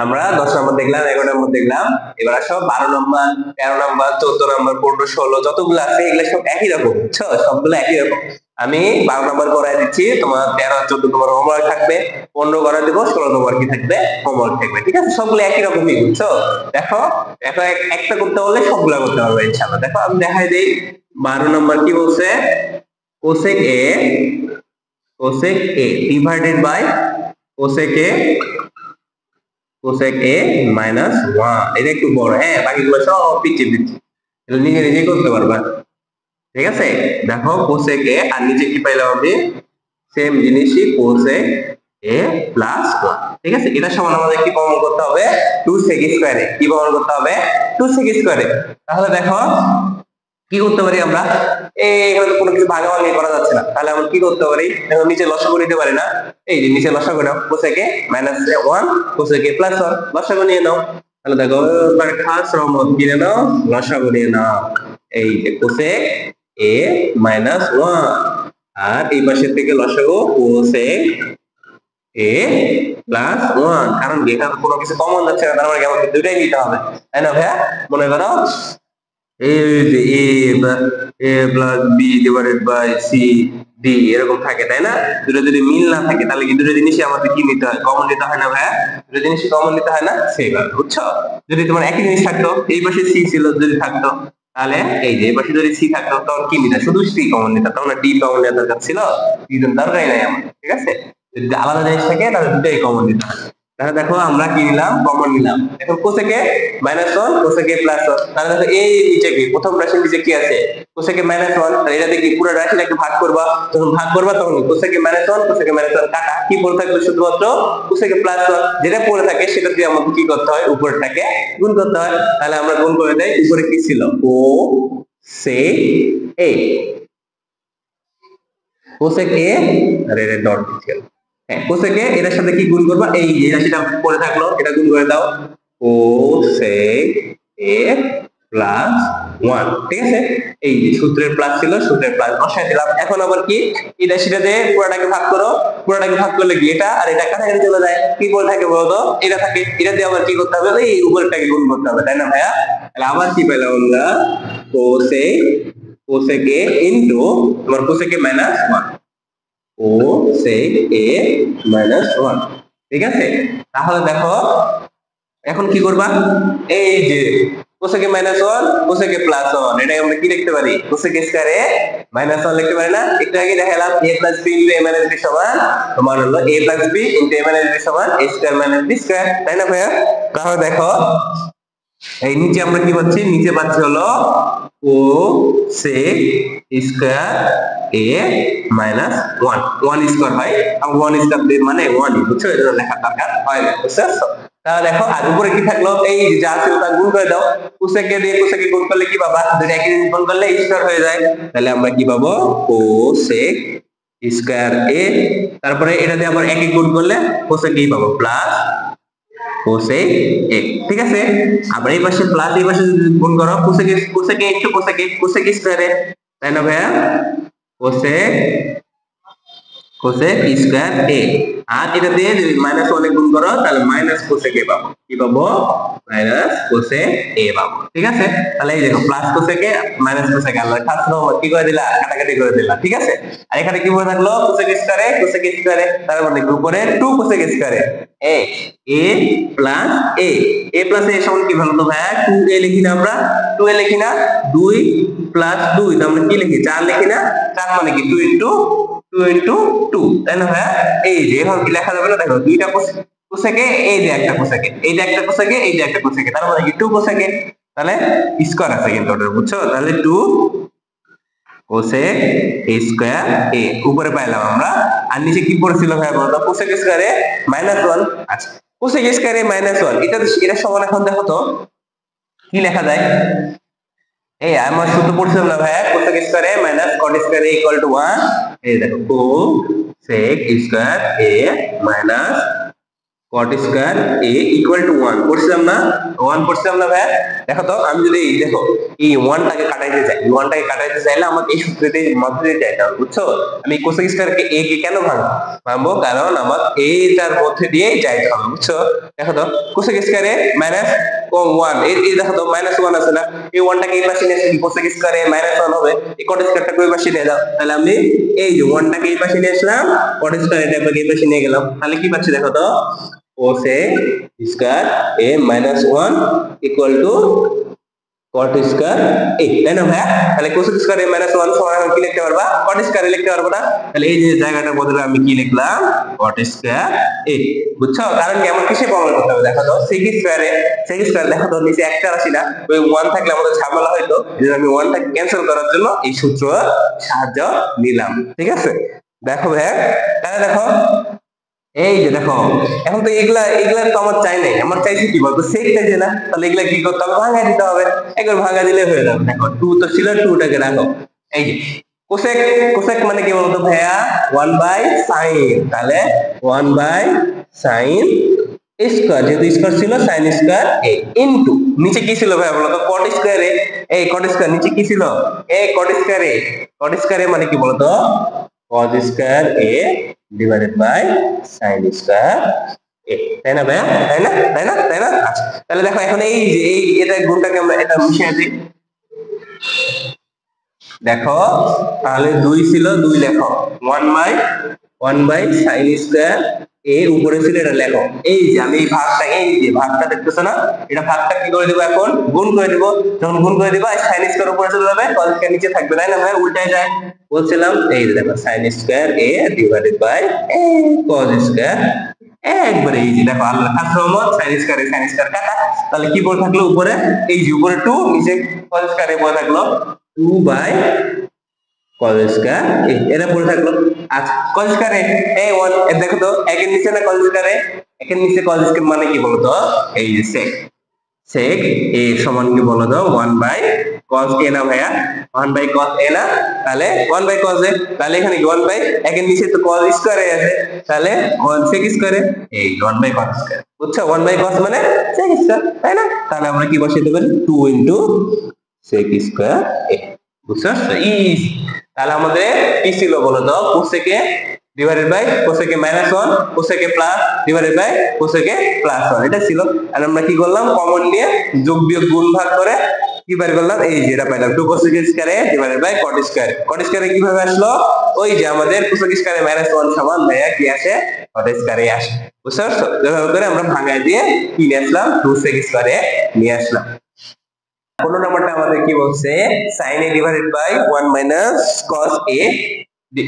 আমরা 10 নম্বর দেখলাম, 11 নম্বর দেখলাম, এবার আসো 12 নম্বর, 13 নম্বর, 14 নম্বর, 15, 16 যতগুলো আছে এগুলো সব একই রকম, বুঝছো, সবগুলো একই রকম। আমি 12 নম্বর করাই দিচ্ছি, তোমার 13 14 তোমার হোমওয়ার্ক থাকবে, 15 করাই দেবো, 16 তোমার কি থাকবে, হোমওয়ার্ক থাকবে, ঠিক আছে, সবগুলো একই রকমই, বুঝছো। দেখো দেখো একটা করতে বললে সবগুলো করতে পারবে ইনশাআল্লাহ। দেখো আমি দেখাই দেই, 12 নম্বর কি বলছে, cosec a, cosec a divided by cosec a, cosec a minus 1, এটা একটু বড়, হ্যাঁ বাকিগুলো সব পিছিয়ে দিচ্ছি, এটা নিজে নিজে করতে পারবা, ঠিক আছে। দেখো cosec a আর নিচে কি পাইলাম আমি, সেম জিনিসই cosec a প্লাস 1, ঠিক আছে। এটা সমান আমাদের কি প্রমাণ করতে হবে, 2 sec স্কয়ারে, কি প্রমাণ করতে হবে, 2 sec স্কয়ারে। তাহলে দেখো কি করতে পারি আমরা, এখানে কোনো কিছু ভাগাভাগি করা যাচ্ছে না, তাহলে আমরা কি করতে পারি, দেখো নিচে লসাগু নিতে পারি না, এই যে নিচে লসাগু নাও, cosec a minus 1 cosec a plus 1, লসাগু নিয়ে নাও। তাহলে দেখো এবার খাস রহমত কিনে নাও, লসাগু নিয়ে নাও, এই যে cosec a মাইনাস 1, আর এই পাশের থেকে লসাগু cosec a প্লাস 1, কারণ এখানে কোনো কিছু কমন যাচ্ছে না, তার মানে আমাদের দুটাই নিতে হবে, তাই না ভাইয়া। মনে করো এই যে a plus B divided by C D এরকম থাকে, তাই না। দুটো যদি মিল না থাকে তাহলে কি দুটো জিনিসই আমাদের কি নিতে হয়, কমন নিতে হয় না ভাইয়া, দুটো জিনিসই কমন নিতে হয় না, সেইভাবে, বুঝছো। যদি তোমার একই জিনিস থাকতো, এই পাশে সি ছিল যদি থাকতো, তাহলে এই যে এই পাশে যদি সি থাকতো তখন কি নিতে, শুধু সি কমন নিতে, তখন ডি কমন নেওয়ার দরকার ছিল, দরকারই নাই আমার, ঠিক আছে। যদি আলাদা জিনিস থাকে তাহলে দুটোই কমন নিতে হয়। তাহলে দেখো আমরা কি নিলাম, কমন নিলাম। এখন cosec a minus 1 cosec a plus 1, তাহলে দেখো এই নিচে কি, প্রথম রাশির নিচে কি আছে, cosec a মাইনাস 1, তাহলে এটা দেখি পুরো রাশিটা একটু ভাগ করবা, যখন ভাগ করবা তখন cosec a minus 1 cosec a minus 1 কাটা, কি পড়ে থাকবে শুধুমাত্র cosec a প্লাস 1, যেটা পড়ে থাকে সেটা দিয়ে আমাদের কি করতে হয়, উপরটাকে গুণ করতে হয়। তাহলে আমরা গুণ করে দেই, উপরে কি ছিল, cosec a, cosec a আর এর ডট দিচ্ছি, হ্যাঁ cosec a এটার সাথে কি গুণ করবা, এই যে রাশিটা পড়ে থাকলো এটা গুণ করে দাও, cosec a প্লাস 1, ঠিক আছে। এই যে সূত্রের প্লাস ছিল, সূত্রের প্লাস বসাই দিলাম। এখন আবার কি, এই রাশিটা দিয়ে পুরোটাকে ভাগ করো, পুরোটাকে ভাগ করলে কি এটা আর এটা কাছাকাছি চলে যায়, কি পড়ে থাকে বলতো, এটা থাকে, এটা দিয়ে আবার কি করতে হবে, এই উপরটাকে গুণ করতে হবে, তাই না ভাইয়া। তাহলে আবার কি পেলাম আমরা, cosec a ইনটু তোমার cosec a minus 1, cosec a minus 1, ঠিক আছে। তাহলে দেখো এখন কি করবা, এই যে cosec a minus 1 cosec a plus 1, এটা আমরা কি লিখতে পারি, cosec a square a minus 1 লিখতে পারি না। একটু আগে দেখালাম a plus b into a minus b সমান, তোমার হলো a plus b into a minus b সমান a square minus b square, তাই না ভাইয়া। তাহলে দেখো এই নিচে আমরা কি পাচ্ছি, নিচে পাচ্ছি হলো cosec square a minus 1, 1 square হয়, আর 1 স্কয়ার মানে 1, বুঝছো, এটা লেখা দরকার হয় না, বুঝছো। তাহলে দেখো আর উপরে কি থাকলো, এই যা ছিল তা গুণ করে দাও, cosec a দিয়ে cosec a গুণ করলে কি পাবা, দুটো একই জিনিস গুণ করলে স্কয়ার হয়ে যায়, তাহলে আমরা কি পাবো, cosec স্কয়ার a, তারপরে এটা দিয়ে আবার এক এক গুণ করলে cosec a পাবো প্লাস cosec a, ঠিক আছে। আবার এই পাশে প্লাস, এই পাশে গুণ করো, cosec a একটু cosec স্কয়ার a, তাই না ভাইয়া, cosec স্কয়ার a, আর এটা দিয়ে যদি মাইনাস 1 গুণ করো তাহলে মাইনাস cosec a পাবো, কি পাবো, মাইনাস cosec a পাবো, ঠিক আছে। তাহলে এই দেখো plus cosec a minus cosec a, আমরা খাস নাও কি করে দিলা, কাটাকাটি করে দিলা, ঠিক আছে। আর এখানে কি বলে থাকলো, cosec স্কয়ার a, তার মানে উপরে 2 cosec square a, a plus a plus a সমান কি বলতো ভাইয়া, 2a লিখি না আমরা, 2a লিখি না, 2 প্লাস 2 তো আমরা কি লিখি, 4 লিখি না, 4 মানে কি 2 ইনটু 2, তাই না ভাইয়া। এই যে এখন কি লেখা যাবে না, দেখো দুইটা cosec a, এই যে একটা cosec a, এই যে একটা cosec a, এই যে একটা cosec a, তার মানে কি 2 cosec a, তাহলে স্কয়ার আছে কিন্তু ওটার, বুঝছো? তাহলে 2 কোসেক a স্কয়ার a উপরে পাইলাম আমরা, আর নিচে কি পড়ছিল ভাই বলতো? কোসেক স্কয়ারে -1। আচ্ছা, কোসেক স্কয়ারে -1, এটা সমান এখন দেখো তো কি লেখা যায়। এই আমার সূত্র পড়ছিলাম না ভাই, কোসেক স্কয়ারে মাইনাস কট স্কয়ারে ইকুয়াল টু 1। এই দেখো cosec square a minus cot square a equal to 1 পড়ছিলাম না? 1 পড়ছিলাম না ভাই? দেখো তো আমি যদি দেখো এই 1 টাকে কাটাইতে চাই, 1 টাকে কাটাইতে চাইলে আমাকে এই সূত্রতে মধ্যে দিয়ে যাইতে হবে, বুঝছো? আমি কোসেক স্কয়ারকে a কে কেন ভাঙবো? কারণ আমার a টার মধ্যে দিয়ে যাইতে হবে, বুঝছো? দেখো তো কোসেক স্কয়ারে মাইনাস 1, এই দেখো তো -1 আছে না? এই 1 টাকে এই পাশে নিয়ে আসলে কোসেক স্কয়ারে -1 হবে, এই cot স্কয়ারটাকে ওই পাশে নিয়ে দাও, তাহলে আমি এই যে 1 টাকে এই পাশে নিয়ে আসলাম, cot স্কয়ারটাকে এই পাশে নিয়ে গেলাম, তাহলে কি পাচ্ছি দেখো তো? cosec square a minus 1 equal to cot square a, তাই না ভাই? তাহলে cosec স্কয়ার a minus 1 সমান কি লিখতে পারবা? cot স্কয়ার a লিখতে পারবো না? তাহলে এই যে জায়গাটার বদলে আমি কি লিখলাম? cot স্কয়ার a, বুঝছো? কারণ কি আমার কিসে প্রমাণ করতে হবে? দেখো তো sec স্কয়ার দেখো তো নিচে একটা রাশি না, ওই 1 থাকলে আমাদের ঝামেলা হইতো, যে আমি 1 টাকে ক্যান্সেল করার জন্য এই সূত্র সাহায্য নিলাম, ঠিক আছে? দেখো ভাই, তাহলে দেখো এই যে দেখো এখন তো এগুলা তো আমার চাই নাই, আমার চাইছি কি বলতো? সেক চাইছে না, তাহলে এগুলা কি করতে হবে? ভাঙা দিতে হবে, একবার ভাঙা দিলে হয়ে যাবে। দেখো 2 তো ছিল, 2 টাকে রাখো। এই যে কোসেক, কোসেক মানে কি বলতো ভাইয়া? 1/sin, তাহলে 1/sin স্কয়ার, যেহেতু স্কয়ার ছিল sin স্কয়ার a ইনটু নিচে কি ছিল ভাইয়া বলতো? cot স্কয়ার a, এই cot স্কয়ার নিচে কি ছিল? এই cot square a, cot square a মানে কি বলতো? cos square a divided by sin square a, তাই না ভাইয়া? তাই না? আচ্ছা, তাহলে দেখো এখন এই যে এটা গুণটাকে আমরা এটা মিশিয়ে দিই, দেখো তাহলে 2 ছিল 2 লেখো 1/sin স্কয়ার a উপরে ছিল, এটা লেখো। এই যে আমি এই ভাগটা, এই যে ভাগটা দেখতেছো না, এটা ভাগটা কি করে দেব? এখন গুণ করে দেব, যখন গুণ করে দিবা sin স্কয়ার উপরে চলে যাবে, cos স্কয়ার নিচে থাকবে, তাই না ভাই? উল্টায় যায় বলছিলাম। এই যে দেখো sin square a divided by cos square, একবারে এই যে দেখো আল্লাহ খাস রহমত, sin স্কয়ার কাটা, তাহলে কি পড়ে থাকলো উপরে? এই যে উপরে 2, নিচে cos স্কয়ার পড়ে থাকলো 2/cos স্কয়ার এটা পড়ে থাকলো। আচ্ছা cos স্কয়ার এই 1 দেখো তো একের নিচে না cos স্কয়ার, একের নিচে cos স্কয়ার মানে কি বলতো? এই যে sec a সমান কি বলতো? 1/cos a না ভাইয়া? 1/cos a না? তাহলে 1/cos a, তাহলে এখানে কি 1 বাই একের নিচে তো cos স্কয়ার আছে, তাহলে 1 sec স্কয়ার, এই 1/cos স্কয়ার, বুঝছো? 1/cos মানে sec স্কয়ার, তাই না? তাহলে আমরা কি বসাইতে পারি? 2 sec স্কয়ার a, বুঝছো? ইজি। তাহলে আমাদের কি ছিল বলতো? cosec a divided by cosec a minus 1, cosec a plus divided by cosec a plus 1, এটা ছিল। আর আমরা কি করলাম? কমন নিয়ে যোগ বিয়োগ গুণ ভাগ করে কি বের করলাম? এই যে এটা পাইলাম 2 cosec square a divided by cot square. cot square কিভাবে আসলো? ওই যে আমাদের cosec স্কয়ার minus 1 সমান ভাইয়া কি আসে? cot স্কয়ার আসে, বুঝছো? যেভাবে করে আমরা ভাঙায় দিয়ে কি নিয়ে আসলাম? 2 sec স্কয়ার নিয়ে আসলাম। 15 নম্বরটা আমাদের কি বলছে? sin a divided by 1 minus cos a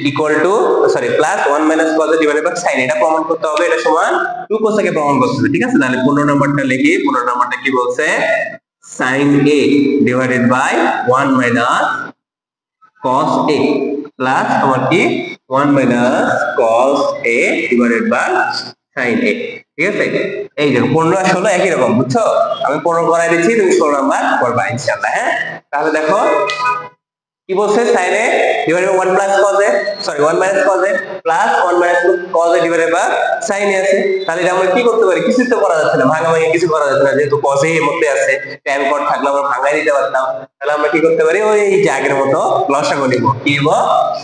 equal to sorry plus 1 minus cos a divided by sin, এটা প্রমাণ করতে হবে, এটা সমান 2 cos a কে প্রমাণ করতে হবে, ঠিক আছে? তাহলে 15 নম্বরটা লিখি। 15 নম্বরটা কি বলছে? sin a divided by 1 minus cos a plus আমার কি 1 minus cos a divided by sin a, ঠিক আছে? এই দেখো 15 আর 16 একই রকম, বুঝছো? আমি 15 করাই দিচ্ছি, তুমি 16 নাম্বার করবা ইনশাআল্লাহ, হ্যাঁ? তাহলে দেখো কি বলছে? sin a divided by 1 plus cos a, sorry 1 minus cos a plus 1 minus cos a divided by sin a আছে। তাহলে এটা আমরা কি করতে পারি? কিছু তো করা যাচ্ছে না, ভাঙাভাঙি কিছু করা যাচ্ছে না, যেহেতু cos a এর মধ্যে আছে, tan cot থাকলে আমরা ভাঙাই দিতে পারতাম। তাহলে আমরা কি করতে পারি? ওই যে আগের মতো লসাগু নিব। কি নিব?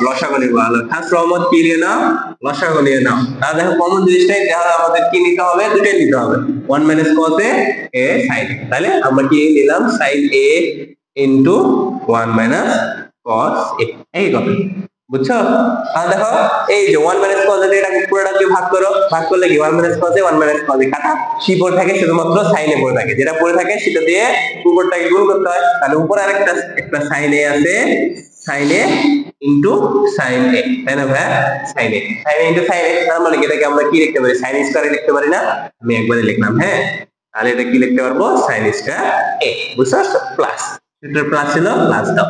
লসাগু নিব। আল্লাহ খাস রহমত কি নিয়ে নাও? লসাগু নিয়ে নাও। তাহলে দেখো কমন জিনিসটাই, তাহলে আমাদের কি নিতে হবে? দুটোই নিতে হবে, 1 minus cos a sin a। তাহলে আমরা কি নিলাম? sin a into 1 minus cos a, এই কথা, বুঝছো? তাহলে দেখো এই যে 1 মাইনাস cos a এটাকে পুরোটাকে ভাগ করো, ভাগ করলে কি 1 minus cos a 1 minus cos a কাটা, কি পড়ে থাকে? শুধুমাত্র sin a পড়ে থাকে, যেটা পড়ে থাকে সেটা দিয়ে উপরটাকে গুণ করতে হয়। তাহলে উপরে আরেকটা একটা sin a আছে, sin a into sin a, তাই না ভাই? sin a into sin a, তার মানে এটাকে আমরা কি লিখতে পারি? sin স্কয়ার লিখতে পারি না? আমি একবারে লিখলাম, হ্যাঁ? তাহলে এটা কি লিখতে পারবো sin স্কয়ার a, বুঝছো? প্লাস সূত্র প্লাস ছিল প্লাস দাও।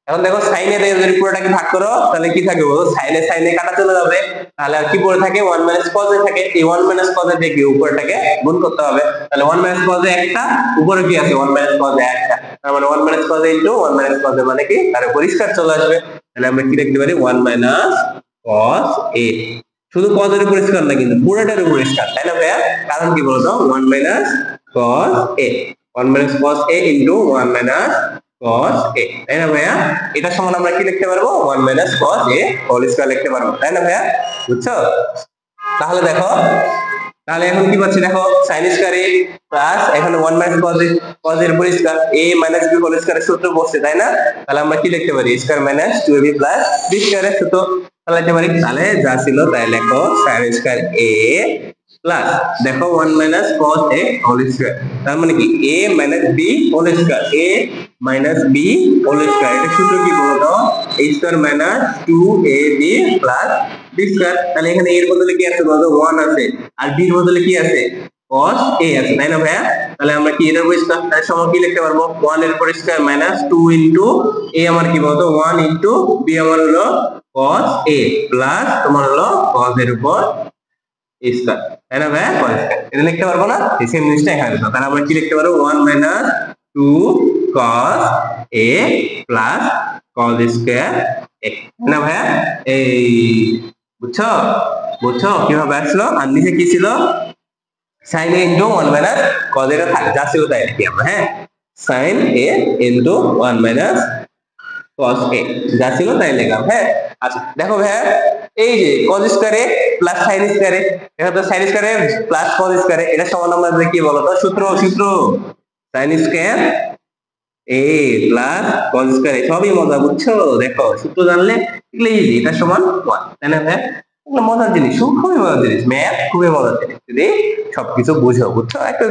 এখন দেখো sin এ যদি পুরোটাকে ভাগ করো তাহলে কি থাকবে বলো, sin এ কাটা চলে যাবে, তাহলে আর কি পড়ে থাকে 1 মাইনাস cos এ থাকে। এই 1 মাইনাস cos এ থেকে উপরটাকে গুণ করতে হবে, তাহলে 1 মাইনাস cos এ একটা, উপরে কি আছে 1 মাইনাস cos এ একটা, তার মানে 1 মাইনাস cos এ ইনটু 1 মাইনাস cos এ মানে কি, তার পরিষ্কার চলে আসবে। তাহলে আমরা কি লিখতে পারি 1 মাইনাস cos a, শুধু cos এর পরিষ্কার না কিন্তু পুরোটার পরিষ্কার, তাই না ভাইয়া? কারণ কি বলতো 1 minus cos a, 1 minus cos a into 1 minus cos a, তাই না ভাইয়া? এটা সমান আমরা কি লিখতে পারবো 1 minus cos a whole square লিখতে পারবো, তাই না ভাইয়া? বুঝছো? তাহলে দেখো, তাহলে এখন কি পাচ্ছি দেখো sin স্কয়ার a প্লাস এখানে 1 মাইনাস cos এর পরিষ্কার a মাইনাস b হোল স্কয়ারের সূত্র বসছে, তাই না? তাহলে আমরা কি লিখতে পারি square minus 2ab plus b স্কয়ারের সূত্র লিখতে পারি। তাহলে যা ছিল তাই লেখো sin স্কয়ার a প্লাস দেখো 1 minus cos a whole square, তার মানে কি a minus b whole square, a minus b whole square, এটা সূত্র কি বলতো a square minus 2ab plus b square. তাহলে এখানে এর বদলে কি আছে বলতো 1 আছে, আর b এর বদলে কি আছে cos a আছে, তাই না ভাইয়া? তাহলে আমরা কি এর পরিষ্কার তাহলে সমান কি লিখতে পারবো 1 এর পরিষ্কার মাইনাস 2 ইনটু a আমার কি বলতো 1 ইনটু b আমার হলো cos a প্লাস তোমার হলো cos এর উপর স্কয়ার, তাই না ভাইয়া? এটা লিখতে পারবো না, এই সেম জিনিসটা এখানে লিখো। তাহলে আমরা কি লিখতে পারবো 1 minus 2 cos a plus cos square a, না ভাইয়া? এই বুঝছো, বুঝছো কিভাবে আসলো? আর নিচে কি ছিল sin a into 1 minus cos এটা থাক, যা ছিল তাই লিখি আমরা, হ্যাঁ sin a into 1 minus cos a, যা ছিল তাই লিখলাম, হ্যাঁ। আচ্ছা দেখো ভাইয়া এই যে cos square a plus sin square a, এটা তো sin square a plus cos square a, এটা সমান আমরা কি বলতো সূত্র sin square a plus cos square a, সবই মজা, বুঝছো? দেখো সূত্র জানলে এগুলো ইজি, এটা সমান 1, তাই না ভাইয়া? এগুলো মজার জিনিস, খুবই মজার জিনিস, ম্যাথ খুবই মজার জিনিস যদি সবকিছু বুঝো, বুঝছো? একটা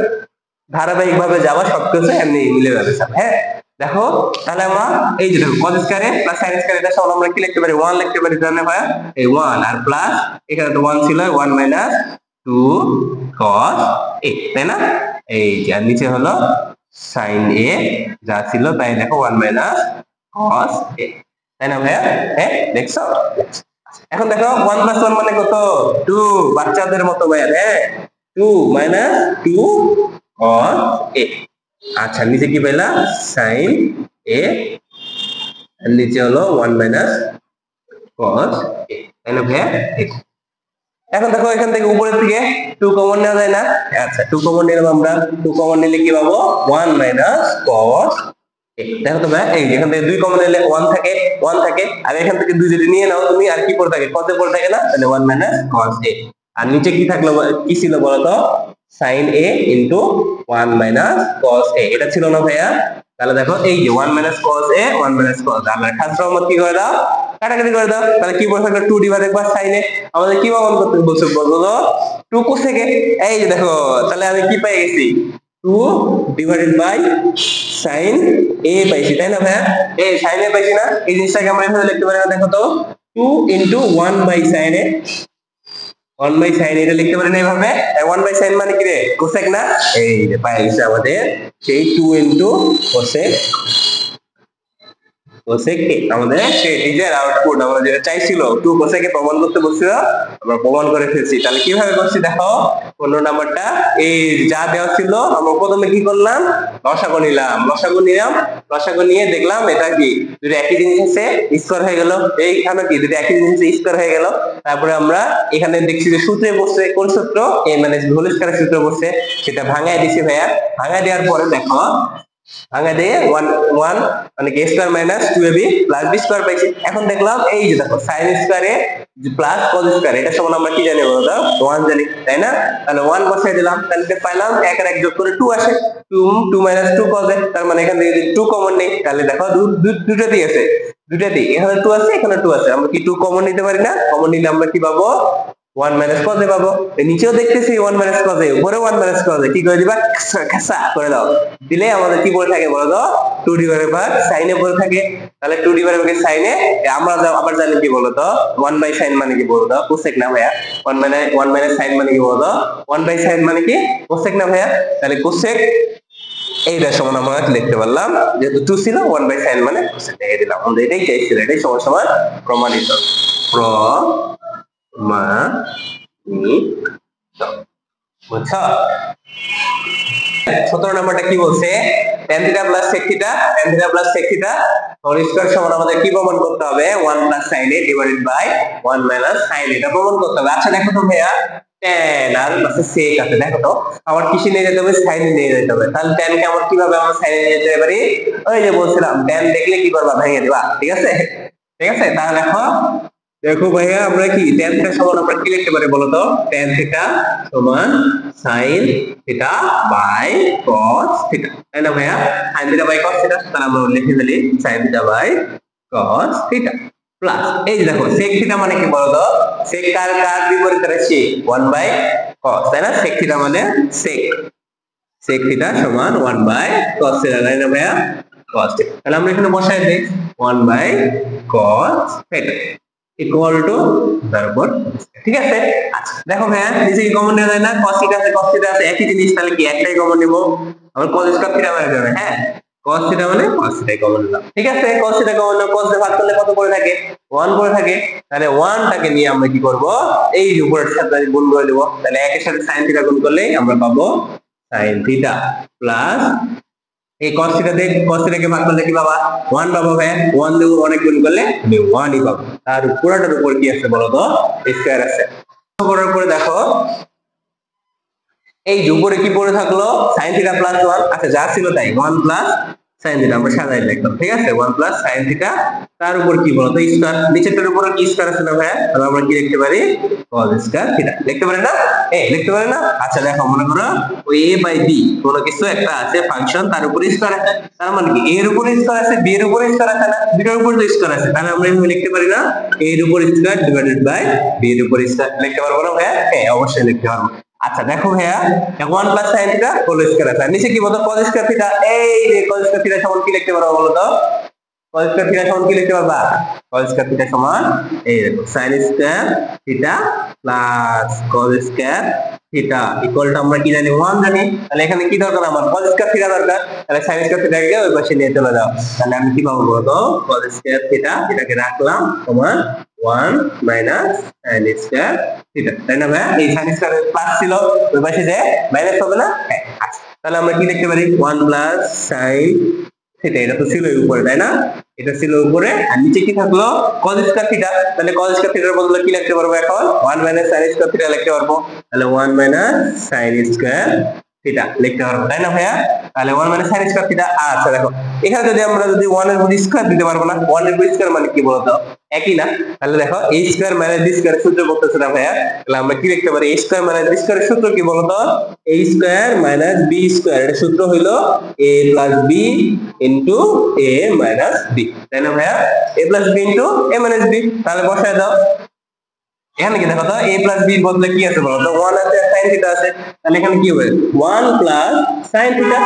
ধারাবাহিক ভাবে যাবা সবকিছু এমনি মিলে যাবে সব, হ্যাঁ। দেখো তাহলে আমরা এই যে দেখো cos square a plus sin square এটা সমান আমরা কি লিখতে পারি 1 লিখতে পারি, জানো ভাইয়া? এই 1 আর প্লাস এখানে তো 1 ছিল 1 মাইনাস 2 cos a, তাই না? এই যে আর নিচে হলো sin a, যা ছিল তাই দেখো 1 মাইনাস cos a, তাই না ভাইয়া? হ্যাঁ দেখছো? এখন দেখো 1 প্লাস 1 মানে কত 2, বাচ্চাদের মতো ভাইয়া, হ্যাঁ 2 মাইনাস 2 cos a। আচ্ছা নিচে কি পেলা sin a, আর নিচে হলো 1 মাইনাস cos a, তাই না ভাইয়া? এখন দেখো এখান থেকে উপরের দিকে 2 কমন নেওয়া যায় না? আচ্ছা 2 কমন নিলাম আমরা, 2 কমন নিলে কি পাবো 1 মাইনাস cos a। দেখো তো ভাই এই এখান থেকে 2 কমন নিলে 1 থাকে, 1 থাকে, আর এখান থেকে 2 যদি নিয়ে নাও তুমি আর কি পড়ে থাকে cos এ পড়ে থাকে না, তাহলে 1 মাইনাস cos a। আর নিচে কি থাকলো কি ছিল বলো তো sin a into 1 minus cos a, এটা ছিল না ভাইয়া? তাহলে দেখো এই যে 1 minus cos a 1 minus cos a, আমরা খাস রহমত কি করে দাও কাটাকাটি করে দাও, তাহলে কি পড়ে থাকলো 2 ডিভাইডেড বাই sin a। আমাদের কি প্রমাণ করতে বলছো বলো তো 2 cosec a, এই যে দেখো তাহলে আমি কি পেয়ে গেছি 2 ডিভাইডেড বাই sin a পাইছি, তাই না ভাইয়া? এই sin a পাইছি না, এই জিনিসটাকে আমরা এভাবে লিখতে পারি না, দেখো তো 2 into 1 by sin a, 1 by sin এটা লিখতে পারি না এইভাবে, 1 বাই sin মানে কি রে cosec না, এই যে পাই গেছে আমাদের সেই 2 ইনটু cosec, cosec a আমাদের সেই নিজের আউটপুট আমরা যেটা চাইছিল 2 cosec এ প্রমাণ করতে বলছিল, আমরা প্রমাণ করে ফেলছি। তাহলে কিভাবে করছি দেখো 15 নাম্বারটা এই যা দেওয়া ছিল আমরা প্রথমে কি করলাম লসাগু নিলাম, লসাগু নিয়ে দেখলাম এটা কি দুটো একই জিনিস আছে স্কয়ার হয়ে গেল, এইখানে কি দুটো একই জিনিস স্কয়ার হয়ে গেল। তারপরে আমরা এখানে দেখছি যে সূত্রে বসছে কোন সূত্র a মানে হোল স্কয়ারের সূত্র বসছে, সেটা ভাঙায় দিছি ভাইয়া। ভাঙায় দেওয়ার পরে দেখো ভাঙা দিয়ে 1 1 মানে a square minus 2ab plus b square পাইছি। এখন দেখলাম এই যে দেখো sin square a plus cos square এটা সমান আমরা কি জানি বলতো 1 জানি, তাই না? তাহলে 1 বসাই দিলাম, তাহলে পাইলাম 1 আর 1 যোগ করে 2 আসে, 2 মাইনাস 2 cos a, তার মানে এখান থেকে যদি 2 কমন নেই তাহলে দেখো দুটোতেই আছে, দুটোতেই এখানে 2 আছে এখানে 2 আছে, আমরা কি 2 কমন নিতে পারি না? কমন নিলে আমরা কি পাবো 1 মাইনাস cos a পাবো। নিচেও দেখতেছি 1 মাইনাস cos a, উপরে 1 মাইনাস cos a, কি করে দিবা খাসা করে দাও, দিলে আমাদের কি পড়ে থাকে বলো তো 2 ডিভাইডেড বাই sin a পড়ে থাকে। তাহলে 2 ডিভাইডেড বাই sin a আমরা আবার জানি কি বলো তো 1 বাই sin মানে কি বলো তো cosec না ভাইয়া, 1 মাইনাস sin মানে কি বলো তো 1 বাই sin মানে কি cosec না ভাইয়া। তাহলে cosec এইটা সমান আমরা লিখতে পারলাম, যেহেতু 2 ছিল 1 বাই sin মানে cosec লিখে দিলাম। আমরা এটাই চাইছিলাম, এটাই সমান সমান প্রমাণিত। বুঝছো? 17 নাম্বারটা কি বলছে, tan theta plus sec theta, tan theta plus sec theta whole square সমান আমাদের কি প্রমাণ করতে হবে 1 plus sin a divided by 1 minus sin a, এটা প্রমাণ করতে হবে। আচ্ছা দেখো তো ভাইয়া tan আর প্লাস sec আছে, দেখো তো আমার কিসে নিয়ে যেতে হবে sin এ নিয়ে যেতে হবে। তাহলে tan কে আমরা কিভাবে আমরা sin এ নিয়ে যেতে পারি, ওই যে বলছিলাম tan দেখলে কি করবা ভেঙে দিবা, ঠিক আছে ঠিক আছে। তাহলে দেখো ভাইয়া আমরা কি tan থিটা সমান আমরা কি লিখতে পারি বলো তো, tan থিটা সমান sin theta by cos theta, তাই না ভাইয়া, sin theta by cos theta. তাহলে আমরা লিখে ফেলি sin theta by cos theta plus এই যে দেখো sec থিটা মানে কি বলো তো, sec কার বিপরীতে রাশি 1 বাই cos, তাই না, sec থিটা মানে sec থিটা সমান 1 বাই cos থিটা, তাই না ভাইয়া cos থিটা। তাহলে আমরা এখানে বসাই দেই 1 by cos theta equal to তারপর, ঠিক আছে। আচ্ছা দেখো ভাইয়া নিচে কি কমন নেওয়া যায় না, cos থিটা আছে cos থিটা আছে একই জিনিস, তাহলে কি একটাই কমন নিব, আমরা cos স্কয়ার থিটা বের করব। হ্যাঁ cos থিটা মানে cos থিটাই কমন নিলাম, ঠিক আছে। cos থিটা কমন নিলাম, cos দিয়ে ভাগ করলে কত পড়ে থাকে 1 পড়ে থাকে। তাহলে 1 টাকে নিয়ে আমরা কি করব, এই উপরের সাথে গুণ করে দেব। তাহলে একের সাথে sin থিটা গুণ করলেই আমরা পাবো sin থিটা প্লাস এই cos থিটা দিয়ে cos থিটা কে ভাগ করলে কি পাবা 1 পাবো ভাইয়া, 1 দিয়ে অনেক গুণ করলে তুমি 1 ই পাবো। তার পুরোটার উপর কি আছে বলো তো স্কয়ার আছে। করার পরে দেখো এই যে উপরে কি পড়ে থাকলো sin থিটা প্লাস 1, আচ্ছা যা ছিল তাই 1 প্লাস sin থিটা আমরা সাজাই লিখলাম, ঠিক আছে 1 প্লাস sin থিটা, তার উপর কি বলতো স্কয়ার, নিচেরটার উপর কি স্কয়ার আছে না ভাইয়া, তাহলে আমরা কি লিখতে পারি cos স্কয়ার থিটা লিখতে পারি না, লিখতে পারি না। আচ্ছা দেখো মনে করো ওই a বাই b কোন কিছু একটা আছে ফাংশন, তার উপর স্কয়ার আছে, তার মানে কি a এর উপর স্কয়ার আছে b এর উপর স্কয়ার আছে না, b এর উপর তো স্কয়ার আছে, তাহলে আমরা এভাবে লিখতে পারি না a এর উপর স্কয়ার ডিভাইডেড বাই b এর উপর স্কয়ার, লিখতে পারবো না ভাইয়া, অবশ্যই লিখতে পারবো। আচ্ছা দেখো ভাইয়া 1 plus sin theta whole square আছে, নিচে কি বলতো cos স্কয়ার থিটা, এই যে cos স্কয়ার থিটা সমান কি লিখতে পারবো বলো তো, cos স্কয়ার থিটা সমান কি লিখতে পারবা, cos স্কয়ার থিটা সমান এই দেখো sin square theta plus cos square theta equal two আমরা কি জানি 1 জানি, তাহলে এখানে কি দরকার আমার cos স্কয়ার থিটা দরকার, তাহলে sin স্কয়ার থিটাকে ওই পাশে নিয়ে চলে যাও। তাহলে আমি কি পাবো বলতো cos স্কয়ার থিটা এটাকে রাখলাম সমান 1 মাইনাস sin স্কয়ার থিটা, তাই না ভাই, এই sin স্কয়ার প্লাস ছিল ওই পাশে যে মাইনাস হবে না, আচ্ছা তাহলে আমরা কি লিখতে পারি 1 প্লাস sin থিটা, এটা তো ছিল উপরে তাই না, এটা ছিল উপরে আর নিচে কি থাকলো cos স্কয়ার থিটা, তাহলে cos স্কয়ার থিটার বদলে কি লিখতে পারবো এখন 1 মাইনাস sin স্কয়ার থিটা লিখতে পারবো, তাহলে 1 মাইনাস sin স্কয়ার থিটা লিখতে পারবো, তাই না ভাইয়া, তাহলে 1 মাইনাস sin স্কয়ার থিটা। আচ্ছা দেখো এখানে যদি আমরা 1 এর উপর স্কয়ার দিতে পারবো না, 1 এর উপর স্কয়ার মানে কি বলতো একই না, তাহলে দেখো a square minus b square সূত্র বলতেছে না ভাইয়া, তাহলে আমরা কি লিখতে পারি a square minus b square সূত্র কি বলতো a square minus b square, এর সূত্র হলো a plus b into a minus b, তাই না ভাইয়া, a plus b into a minus b, তাহলে বসায় দাও। এখানে কি দেখো তো a প্লাস b এর বদলে কি আছে বলতো 1 আছে sin থিটা আছে, তাহলে এখানে কি হবে 1 plus sin theta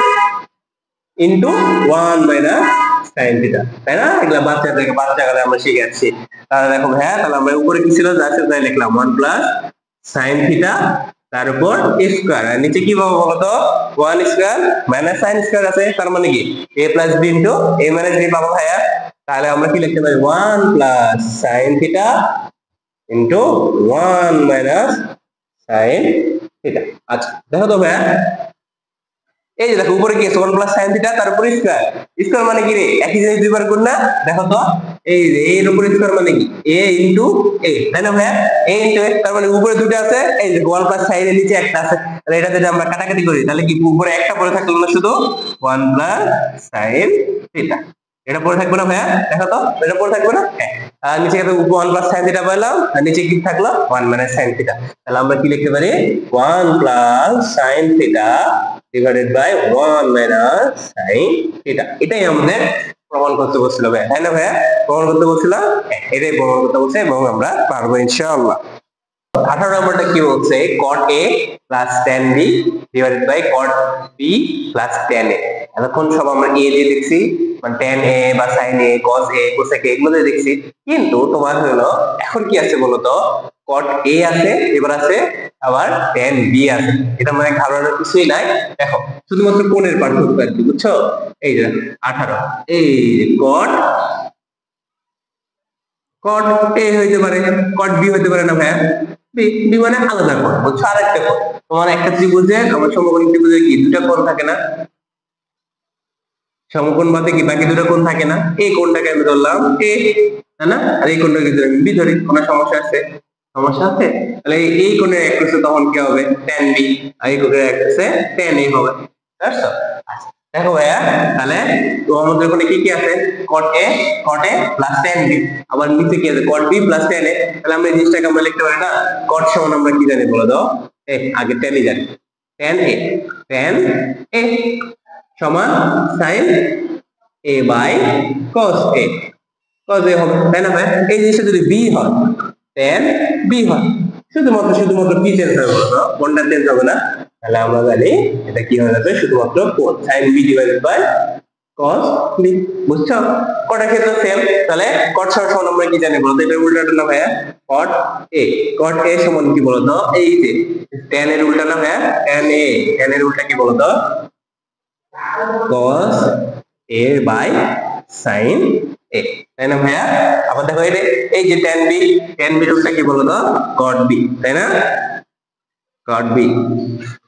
into 1 minus sin theta, তাই না, এগুলা বাচ্চাকালে আমরা শিখে আসছি। তাহলে দেখো ভাইয়া তাহলে আমরা উপরে কি ছিল যা ছিল তাই লিখলাম 1 প্লাস sin থিটা তার উপর স্কয়ার, আর নিচে কি পাবো বলতো 1 স্কয়ার মাইনাস sin স্কয়ার আছে, তার মানে কি a plus b into a minus b পাবো ভাইয়া, তাহলে আমরা কি লিখতে পারি 1 plus sin theta into 1 minus sin theta. আচ্ছা দেখো তো ভাইয়া এই যে দেখো উপরে কি আছে 1 প্লাস sin থিটা তার উপর স্কয়ার, স্কয়ার মানে কি রে একই জিনিস দুইবার গুণ না, দেখো তো এই যে a এর উপর স্কয়ার মানে কি a ইনটু a, তাই না ভাইয়া a ইনটু a, তার মানে উপরে দুটো আছে এই যে 1 প্লাস sin এর নিচে একটা আছে, তাহলে এটা যদি আমরা কাটাকাটি করি তাহলে কি উপরে একটা পড়ে থাকলো না শুধু 1 প্লাস sin থিটা, এটা পড়ে থাকবে না ভাইয়া, দেখো তো এটা পড়ে থাকবে না, আর নিচে কত 1 প্লাস sin থিটা পেলাম আর নিচে কি থাকলো 1 মাইনাস sin থিটা, তাহলে আমরা কি লিখতে পারি 1 plus sin theta divided by 1 minus sin theta, এটাই আমাদের প্রমাণ করতে বলছিল ভাই, তাই না ভাইয়া প্রমাণ করতে বলছিলাম, এটাই প্রমাণ করতে বলছে এবং আমরা পারবো ইনশাআল্লাহ। 18 নম্বরটা কি বলছে cot a plus tan b divided by cot b plus tan a। এতক্ষণ সব আমরা a দিয়ে দেখছি, মানে tan a বা sin a cos a cosec a এগুলো দিয়ে দেখছি, কিন্তু তোমার হলো এখন কি আছে বলতো, cot a আছে, এবার আছে আবার tan b আছে। এটা মানে ঘাবড়ানোর কিছুই নাই। দেখো শুধুমাত্র কোণের পার্থক্য আর কি, বুঝছো? এই যে 18, এই cot cot a হইতে পারে, cot b হইতে পারে না ভাইয়া, b b মানে আলাদা কোণ, বুঝছো? আরেকটা কোণ। তোমার একটা ত্রিভুজে, আমার সমকোণী ত্রিভুজে কি দুটো কোণ থাকে না? সমকোণ বাদে কি বাকি দুটো কোণ থাকে না? এই কোণটাকে আমি ধরলাম a, তাই না? আর এই কোণটাকে যদি আমি b ধরি, কোনো সমস্যা আছে? সমস্যা আছে? তাহলে এই কোণের অ্যাক্সিস তখন কি হবে? tan b, আর এই কোণের অ্যাক্সিস tan a হবে। বুঝছো? দেখো ভাইয়া, তাহলে তো আমাদের ওখানে কি কি আছে? cot a plus tan b, আবার নিচে কি আছে? cot b plus tan a। তাহলে আমরা এই জিনিসটাকে আমরা লিখতে পারি না, cot সমান আমরা কি জানি বলো তো? আগে tan ই জানি, tan a সমান sin a by cos a, cos a হবে, তাই না ভাই? এই জিনিসটা যদি b হয়, tan b হয়, শুধুমাত্র কি চেঞ্জ হবে বলো, কোনটা চেঞ্জ হবে না? তাহলে আমরা জানি এটা কি হয়ে যাবে, শুধুমাত্র কোণ sin b divided by cos b, বুঝছো? কটার ক্ষেত্রে সেম। তাহলে cot সমান আমরা কি জানি বলতো? এটা উল্টাটা না ভাইয়া, cot a সমান কি বলতো? এই যে tan এর উল্টা না ভাইয়া, tan এর উল্টা কি বলতো? cos a by sin a, তাই না ভাইয়া? আবার দেখো এই যে tan b এর উল্টা কি বলতো? cot b, তাই না? cot b।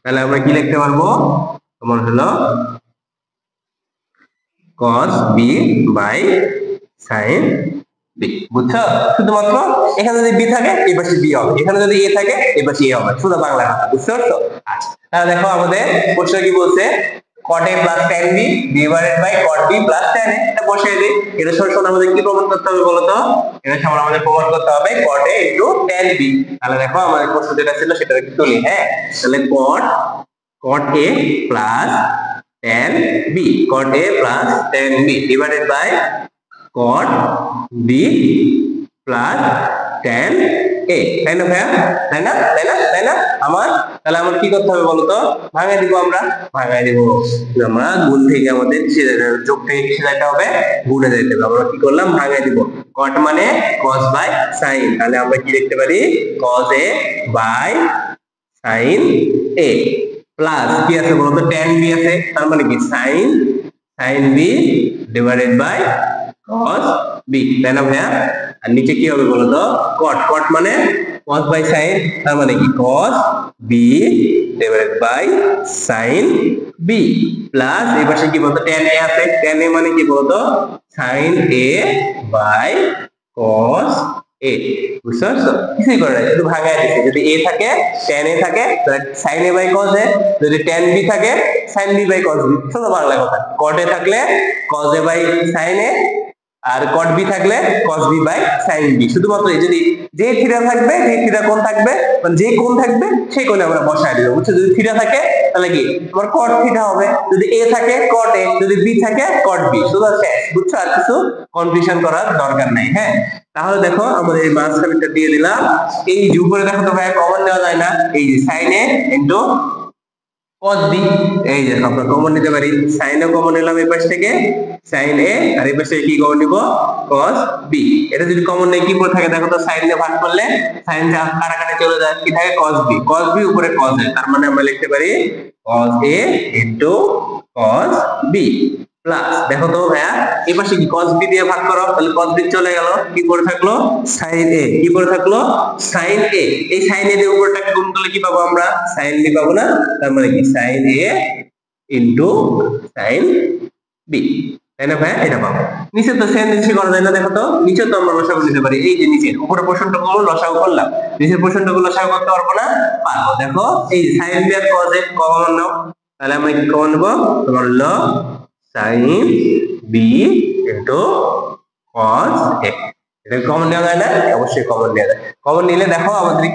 তাহলে আমরা কি লিখতে পারবো? তোমার হলো cos b by sin b, বুঝছো? শুধুমাত্র এখানে যদি b থাকে এই পাশে b হবে, এখানে যদি a থাকে এই পাশে a হবে, শুধু বাংলা কথা, বুঝতে পারছো? আচ্ছা, তাহলে দেখো আমাদের প্রশ্ন কি বলছে, cot a plus tan b divided by cot b plus tan a, এটা বসিয়ে দিই। এটা সমান আমাদের কি প্রমাণ করতে হবে বলো তো? এটা সমান আমাদের প্রমাণ করতে হবে cot a into tan b। তাহলে দেখো আমাদের প্রশ্ন যেটা ছিল সেটা কি তুলি, হ্যাঁ? তাহলে cot a plus tan b, cot a plus tan b divided by cot b plus tan a, তাই না ভাইয়া? তাই না আমার? তাহলে আমার কি করতে হবে বলতো? ভাঙাই দিব, আমরা গুণ থেকে আমাদের যোগ থেকে কি যেতে হবে? গুণে যেতে হবে। আমরা কি করলাম? ভাঙাই দিব। cot মানে cos by sin, তাহলে আমরা কি লিখতে পারি? cos a by sin a plus কি আছে বলতো? tan b আছে, তার মানে কি sin b divided by cos b, তাই না ভাইয়া? আর নিচে কি হবে বলতো? cot মানে cos by sin, তার মানে কি cos b divided by sin b plus এই পাশে কি বলতো? tan a আছে, tan a মানে কি বলতো? sin a by cos a, বুঝতে পারছো? কিছুই করে নাই, শুধু ভাঙায় দিচ্ছে। যদি a থাকে tan a থাকে তাহলে sin a by cos a, যদি tan b থাকে sin b by cos b, শুধু বাংলা কথা। cot a থাকলে cos a by sin a, R cot b থাকলে cos b by sin b। শুধুমাত্র যদি যে থিটা থাকবে, যে থিটা কোণ থাকবে, মানে যে কোণ থাকবে সেই কোণে আমরা বসায় দিব, বুঝছো? যদি থিটা থাকে তাহলে কি তোমার cot থিটা হবে, যদি a থাকে cot a, যদি b থাকে cot b, শুধু শেষ, বুঝছো? আর কিছু কনফিউশন করার দরকার নাই, হ্যাঁ? তাহলে দেখো আমাদের এই মাঝখানেটা দিয়ে দিলাম। এই যে উপরে দেখো তো ভাই কমন নেওয়া যায় না, এই যে sin a into cos b, এই যে আমরা কমন নিতে পারি, sin a কমন নিলাম এই পাশ থেকে sin a, আর এই পাশে কি কমন নিব? cos b। এটা যদি কমন নেই কি পড়ে থাকে দেখো তো, sin দিয়ে ভাগ করলে sin যা কাটাকাটি চলে যায়, কি থাকে? cos b উপরে cos a, তার মানে আমরা লিখতে পারি cos a into cos b plus দেখো তো ভাইয়া এই পাশে কি cos b দিয়ে ভাগ করো, তাহলে cos b চলে গেল, কি পড়ে থাকলো? sin a, কি পড়ে থাকলো? sin a। এই sin a দিয়ে উপরটাকে গুণ করলে কি পাবো আমরা? sin b পাবো না, তার মানে কি sin a into sin b, তাই না ভাই? এটা পাবো। নিচে তো সেম জিনিস করা যায় না, দেখো তো নিচে তো আমরা লসাগু নিতে পারি, এই যে নিচে উপরে পোর্শনটা গুলো লসাগু করলাম, নিচের পোর্শনটা গুলো লসাগু করতে পারবো না? পারবো। দেখো এই sin b আর cos a কমন নাও, তাহলে আমরা কি কমন নেব? তোমার হলো sin b into cos a, এটা কমন নেওয়া যায় না? অবশ্যই কমন নেওয়া যায়। কমন নিলে দেখো আমাদের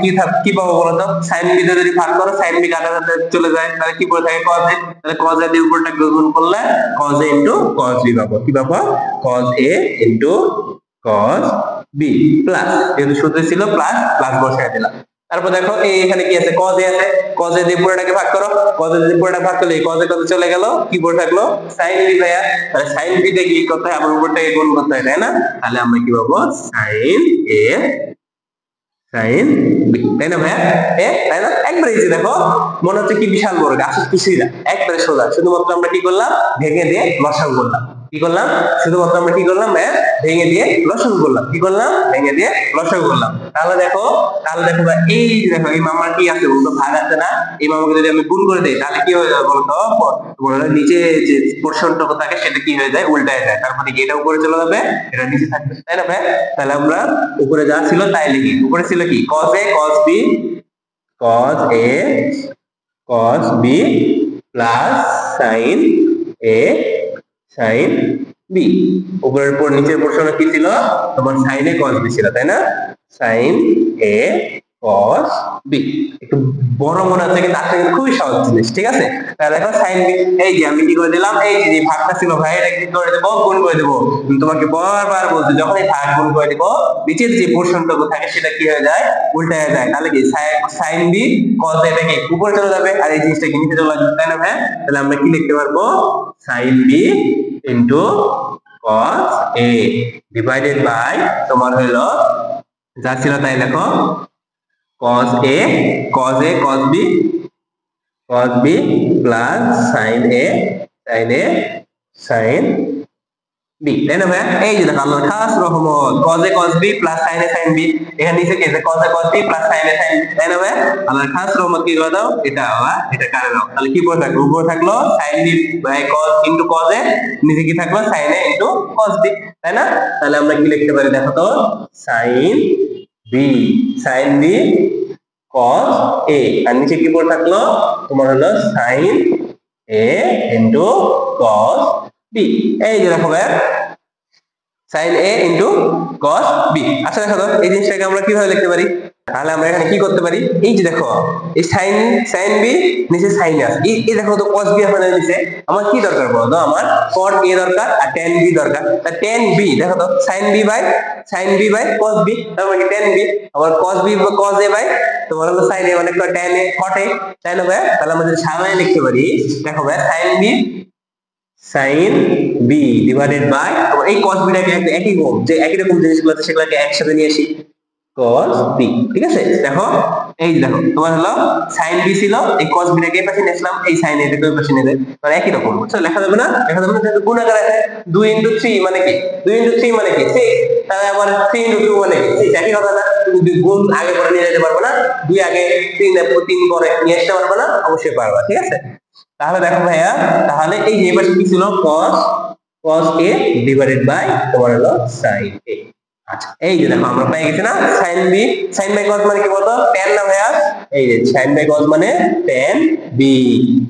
কি পাবো বলতো? sin b যদি ভাগ করো sin b কাটাকাটি চলে যায়, তাহলে কি পড়ে থাকে? cos a, তাহলে cos a দিয়ে উপরটা গুণ করলে cos a into cos b পাবো। কি পাবো? cos a into cos b plus, যেহেতু সূত্রে ছিল প্লাস বসায় দিলাম। তারপর দেখো এই এখানে কি আছে cos a আছে, cos a দিয়ে পুরোটাকে ভাগ করো, cos a দিয়ে পুরোটা ভাগ করলে cos a কত চলে গেল, কি পড়ে থাকলো sin b ভাইয়া। তাহলে sin b তে কি করতে হয়, আবার উপরটাকে গুণ করতে হয় তাই না, তাহলে আমরা কি পাবো sin a sin b, তাই না ভাইয়া? তাই না, একবারে ইজি। দেখো মনে হচ্ছে কি বিশাল বড়, আসলে কিছুই না, একবারে সোজা, শুধুমাত্র আমরা কি করলাম ভেঙে দিয়ে লসাগু করলাম। কি করলাম, শুধুমাত্র আমরা কি করলাম ভেঙে দিয়ে লসাগু করলাম। কি করলাম, ভেঙে দিয়ে লসাগু করলাম। তাহলে দেখো ভাই, এই দেখো এই মামার কি আছে বলতো, ভাগ আছে না, এই মামাকে যদি আমি গুণ করে দেই তাহলে কি হয়ে যাবে বলতো, নিচে যে পোর্শনটুকু থাকে সেটা কি হয়ে যায়, উল্টায় যায়। তার মানে কি এটা উপরে চলে যাবে, এটা নিচে থাকবে, তাই না ভাই? তাহলে আমরা উপরে যা ছিল তাই লিখি। উপরে ছিল কি cos a cos b cos a cos b plus sin a sin b। উপরের পর নিচের পোর্শনে কি ছিল তোমার sin a cos b ছিল, তাই না? sin a cos b একটু বড় মনে হচ্ছে কিন্তু আসলে খুবই সহজ জিনিস, ঠিক আছে? তাহলে দেখো sin b, এই যে আমি কি করে দিলাম, এই যে ভাগটা ছিল ভাই এটা কি করে দেব, গুণ করে দেব। তোমাকে বারবার বলছি যখন এই ভাগ গুণ করে দেব নিচের যে পোর্শনটুকু থাকে সেটা কি হয়ে যায়, উল্টায় যায়। তাহলে কি sin b cos a, এটা কি উপরে চলে যাবে আর এই জিনিসটা কি নিচে চলে যাবে, তাই না ভাই? তাহলে আমরা কি লিখতে পারবো, sin b into cos a divided by তোমার হলো যা ছিল তাই লেখো, cos a cos b plus sin a sin b, তাই না ভাই? এই যে দেখো আল্লাহর খাস রহমত, cos a cos b plus sin a sin b, এখানে নিচে কি আছে cos a cos b plus sin a sin b, তাই না ভাই? আল্লাহর খাস রহমত কি করে দাও, এটা আবার এটা কারে দাও। তাহলে কি পড়ে থাকলো, উপরে থাকলো sin b by cos into cos a, নিচে কি থাকলো sin a into cos b, তাই না? তাহলে আমরা কি লিখতে পারি দেখো তো, sin b cos a, আর নিচে কি পড়ে থাকলো তোমার হলো sin a into cos b। এই যে দেখো ভাই sin a into cos b। আচ্ছা দেখো তো এই জিনিসটাকে আমরা কিভাবে লিখতে পারি, তাহলে আমরা এখানে কি করতে পারি, এই যে দেখো এই sin b নিচে sin a, এই দেখো তো cos b এখানে নিচে, আমার কি দরকার বলো তো, আমার cot a দরকার আর tan b দরকার। তা tan b দেখো তো sin b by cos b, তার মানে tan b আবার cos b বা cos a বাই তোমার হলো sin a, মানে tan a cot a, তাই না ভাই? তাহলে আমরা যদি সামনে লিখতে পারি দেখো ভাই sin b ডিভাইডেড বাই এই cos b টাকে একই রকম যে একই রকম জিনিসগুলো আছে সেগুলোকে একসাথে নিয়ে আসি, cos b, ঠিক আছে? দেখো এই যে দেখো তোমার হলো sin b ছিল, এই cos b টাকে এই পাশে নিয়ে আসলাম, এই sin a টাকে ওই পাশে নিয়ে দেয়, মানে একই রকম, বুঝছো? লেখা যাবে না, যেহেতু গুণাকার আছে, 2 into 3 মানে কি, 2 into 3 মানে কি 6, তাহলে আবার 3 into 2 মানে কি 6, একই কথা না? তুমি গুণ আগে পরে নিয়ে যেতে পারবে না, 2 আগে 3 পরে নিয়ে আসতে পারবে না, অবশ্যই পারবা, ঠিক আছে? তাহলে দেখো ভাইয়া, তাহলে এই যে পাশে কি ছিল cos a ডিভাইডেড বাই তোমার হলো sin a। আচ্ছা এই যে দেখো আমরা পেয়ে গেছি না sin by cos মানে কি বলতো, tan না ভাইয়া? এই যে sin by cos মানে tan b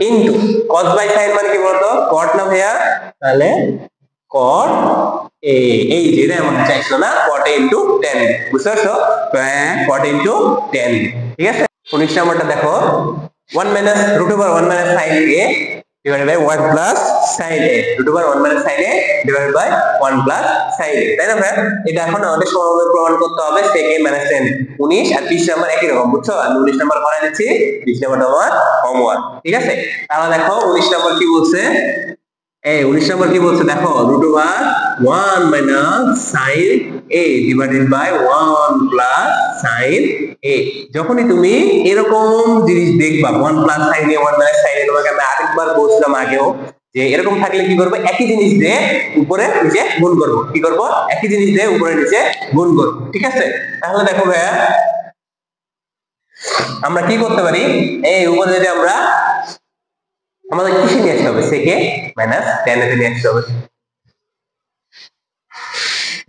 into cos by sin মানে কি বলতো, cot না ভাইয়া? তাহলে cot a, এই যে এটা আমাদের চাইছিল না, cot a into tan b, বুঝতে পারছো? cot a into tan b, ঠিক আছে? 19 নাম্বারটা দেখো 1 minus root over 1 minus sin a divided by 1 plus sin a, root over 1 minus sin a divided by 1 plus sin a, তাই না ভাই? এটা এখন আমাদের সমানুপাতিক প্রমাণ করতে হবে sec a minus tan a। 19 আর 20 নাম্বার একই রকম, বুঝছো? আর 19 নাম্বার করাই দিচ্ছি, 20 নাম্বারটা আমার হোমওয়ার্ক, ঠিক আছে? তাহলে দেখো 19 নাম্বার কি বলছে, এই 19 নাম্বার কি বলছে দেখো, root over 1 minus sin a divided by 1 plus sin a। যখনই তুমি এরকম জিনিস দেখবা 1 plus sin a 1 minus sin a, তোমাকে আমি আরেকবার বলছিলাম আগেও যে এরকম থাকলে কি করবে, একই জিনিস দিয়ে উপরে নিচে গুণ করব। কি করব, একই জিনিস দিয়ে উপরে নিচে গুণ করব, ঠিক আছে? তাহলে দেখো ভাইয়া আমরা কি করতে পারি, এই উপরে যদি আমরা আমাদের কিসে নিয়ে আসতে হবে, sec a minus tan a তে নিয়ে আসতে হবে,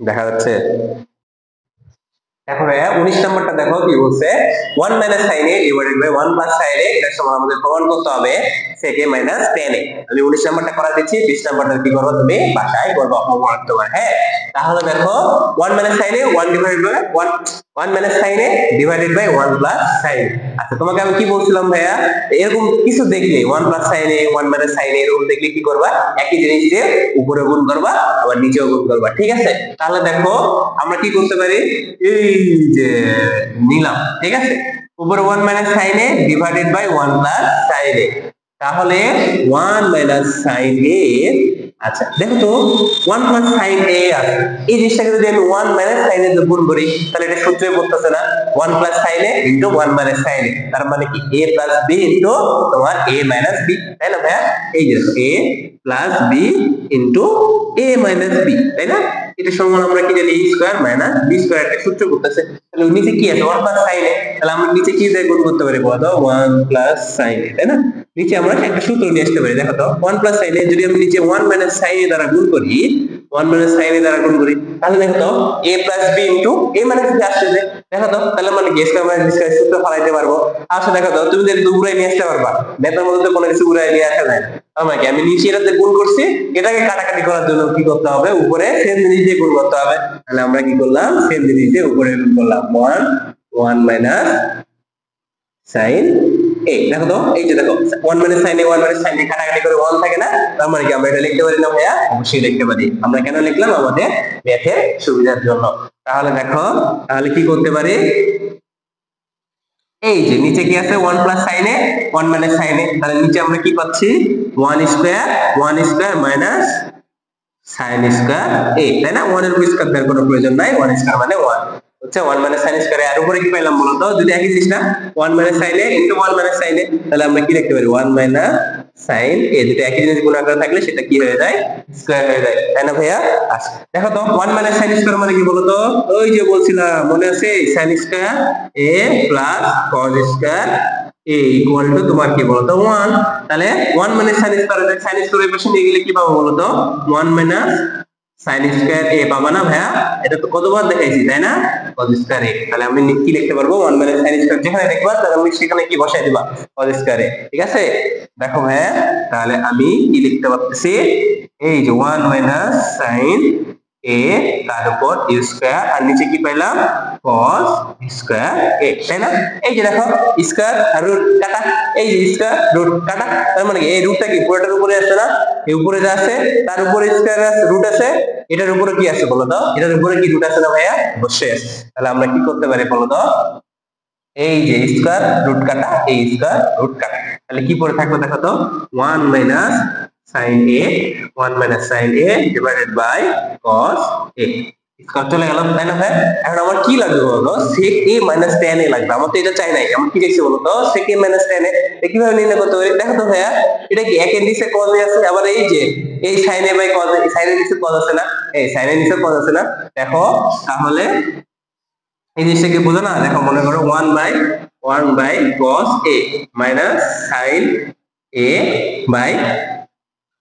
দেখা যাচ্ছে? দেখো ভাইয়া 19 নাম্বারটা দেখো কি বলছে, 1 minus sin a divided by 1 plus sin a, এটার সমান আমাদের প্রমাণ করতে হবে sec a minus tan a। আমি 19 নাম্বারটা করা দিচ্ছি, 20 নাম্বারটা কি করবে তুমি বাসায় করবে হোমওয়ার্ক তোমার, হ্যাঁ? তাহলে দেখো 1 minus sin a 1 divided by 1 minus sin a divided by 1 plus sin a। আচ্ছা তোমাকে আমি কি বলছিলাম ভাইয়া, এরকম কিছু দেখলে 1 plus sin a 1 minus sin a এরকম দেখলে কি করবা, একই জিনিস দিয়ে উপরে গুণ করবা আবার নিচেও গুণ করবা, ঠিক আছে? তাহলে দেখো আমরা কি করতে পারি, এই যে নিলাম, ঠিক আছে? উপরে 1 minus sin a divided by 1 plus sin a, তাহলে 1 মাইনাস sin a, আচ্ছা দেখো তো 1 প্লাস sin a আছে, এই জিনিসটাকে যদি আমি 1 মাইনাস sin a দিয়ে গুণ করি তাহলে এটা সূত্রে পড়তেছে না 1 plus sin a into 1 minus sin a, তার মানে কি a প্লাস b ইনটু তোমার a মাইনাস b, তাই না ভাইয়া? এই যে a plus b into a minus b, তাই না? এটা সমান আমরা কি জানি a square minus b square, একটা সূত্র করতেছে। তাহলে নিচে কি আছে 1 প্লাস sin a, তাহলে আমরা নিচে কি দিয়ে গুণ করতে পারি বলো তো 1 প্লাস sin a, তাই না? নিচে আমরা একটা সূত্র নিয়ে আসতে পারি, দেখো তো 1 প্লাস sin a যদি আমি নিচে 1 মাইনাস sin a দ্বারা গুণ করি, 1 মাইনাস sin a দ্বারা গুণ করি, তাহলে দেখো তো a plus b into a minus b আসছে, দেখো তো তাহলে মানে কি স্কয়ার মাইনাস b স্কয়ার সূত্র ফলাইতে পারবো। আসলে দেখো তো তুমি যদি উড়াই নিয়ে আসতে পারবা, ম্যাথের মধ্যে তো কোনো কিছু উড়াই নিয়ে আসা যায় না, আমাকে আমি নিচে এটাতে গুণ করছি, এটাকে কাটাকাটি করার জন্য কি করতে হবে উপরে সেম জিনিস দিয়ে গুণ করতে হবে। তাহলে আমরা কি করলাম সেম জিনিস দিয়ে উপরে গুণ করলাম 1 মাইনাস sin a, দেখো তো এই যে দেখো 1 minus sin a 1 minus sin a কাটাকাটি করে 1 থাকে না, তার মানে কি আমরা এটা লিখতে পারি না ভাইয়া? অবশ্যই লিখতে পারি। আমরা কেন লিখলাম? আমাদের ম্যাথের সুবিধার জন্য। তাহলে দেখো তাহলে কি করতে পারি, এই যে নিচে কি আছে 1 plus sin a 1 minus sin a, তাহলে নিচে আমরা কি পাচ্ছি 1 square minus sin square a, তাই না? 1 এর স্কয়ার দেওয়ার কোনো প্রয়োজন নাই, 1 স্কয়ার মানে 1 হচ্ছে 1 মাইনাস sin স্কয়ার, আর উপরে কি পেলাম বলো তো? যদি একই জিনিস না 1 minus sin a into 1 minus sin a, তাহলে আমরা কি লিখতে পারি 1 মাইনাস sin a, যদি একই জিনিস গুণ আকারে থাকলে সেটা কি হয়ে যায় স্কয়ার হয়ে যায়, তাই না ভাইয়া? আচ্ছা দেখো তো 1 মাইনাস sin স্কয়ার মানে কি বলো তো? ওই যে বলছিলাম মনে আছে sin square a plus cos square a equal two তোমার কি বলতো 1, তাহলে 1 minus sin square, sin square এর পাশে নিয়ে গেলে কি পাবো বলতো 1 মাইনাস sin স্কয়ার a পাবা না ভাইয়া? এটা তো কতবার দেখাইছি তাই না, cos স্কয়ার a, তাহলে আমি কি লিখতে পারবো 1 মাইনাস sin স্কয়ার, যেখানে দেখবা তাহলে আমি সেখানে কি বসাই দিবা cos স্কয়ার a, ঠিক আছে? দেখো ভাইয়া তাহলে আমি কি লিখতে পারতেছি, এই যে 1 মাইনাস sin a তার উপর a স্কয়ার, আর নিচে কি পাইলাম cos স্কয়ার a, তাই না? এই যে দেখো স্কয়ার আর রুট কাটা, এই যে স্কয়ার রুট কাটা, তার মানে কি এই রুটটা কি পুরোটার উপরে আছে না, এই উপরে যা আছে তার উপরে স্কয়ার আছে রুট আছে, এটার উপরে কি আছে বলো তো? এটার উপরে কি রুট আছে না ভাইয়া? অবশ্যই আছে। তাহলে আমরা কি করতে পারি বলো তো, এই যে স্কয়ার রুট কাটা, এই স্কয়ার রুট কাটা, তাহলে কি পড়ে থাকবে দেখো তো 1 minus sin a 1 minus sin a divided by cos a, square চলে গেল, তাই না ভাই? এখন আমার কি লাগবে বলো? sec a minus tan a লাগবে, আমার তো এটা চাই নাই, আমার কি চাইছে বলো তো sec a minus tan a, এটা কিভাবে নির্ণয় করতে পারি দেখো তো ভাইয়া? এটা কি এক এর নিচে cos a আছে, আবার এই যে এই sin a by cos a, sin এর নিচে cos আছে না, এই sin এর নিচে cos আছে না, দেখো তাহলে এই জিনিসটা কি বুঝো না? দেখো মনে করো 1 by cos a minus sin a by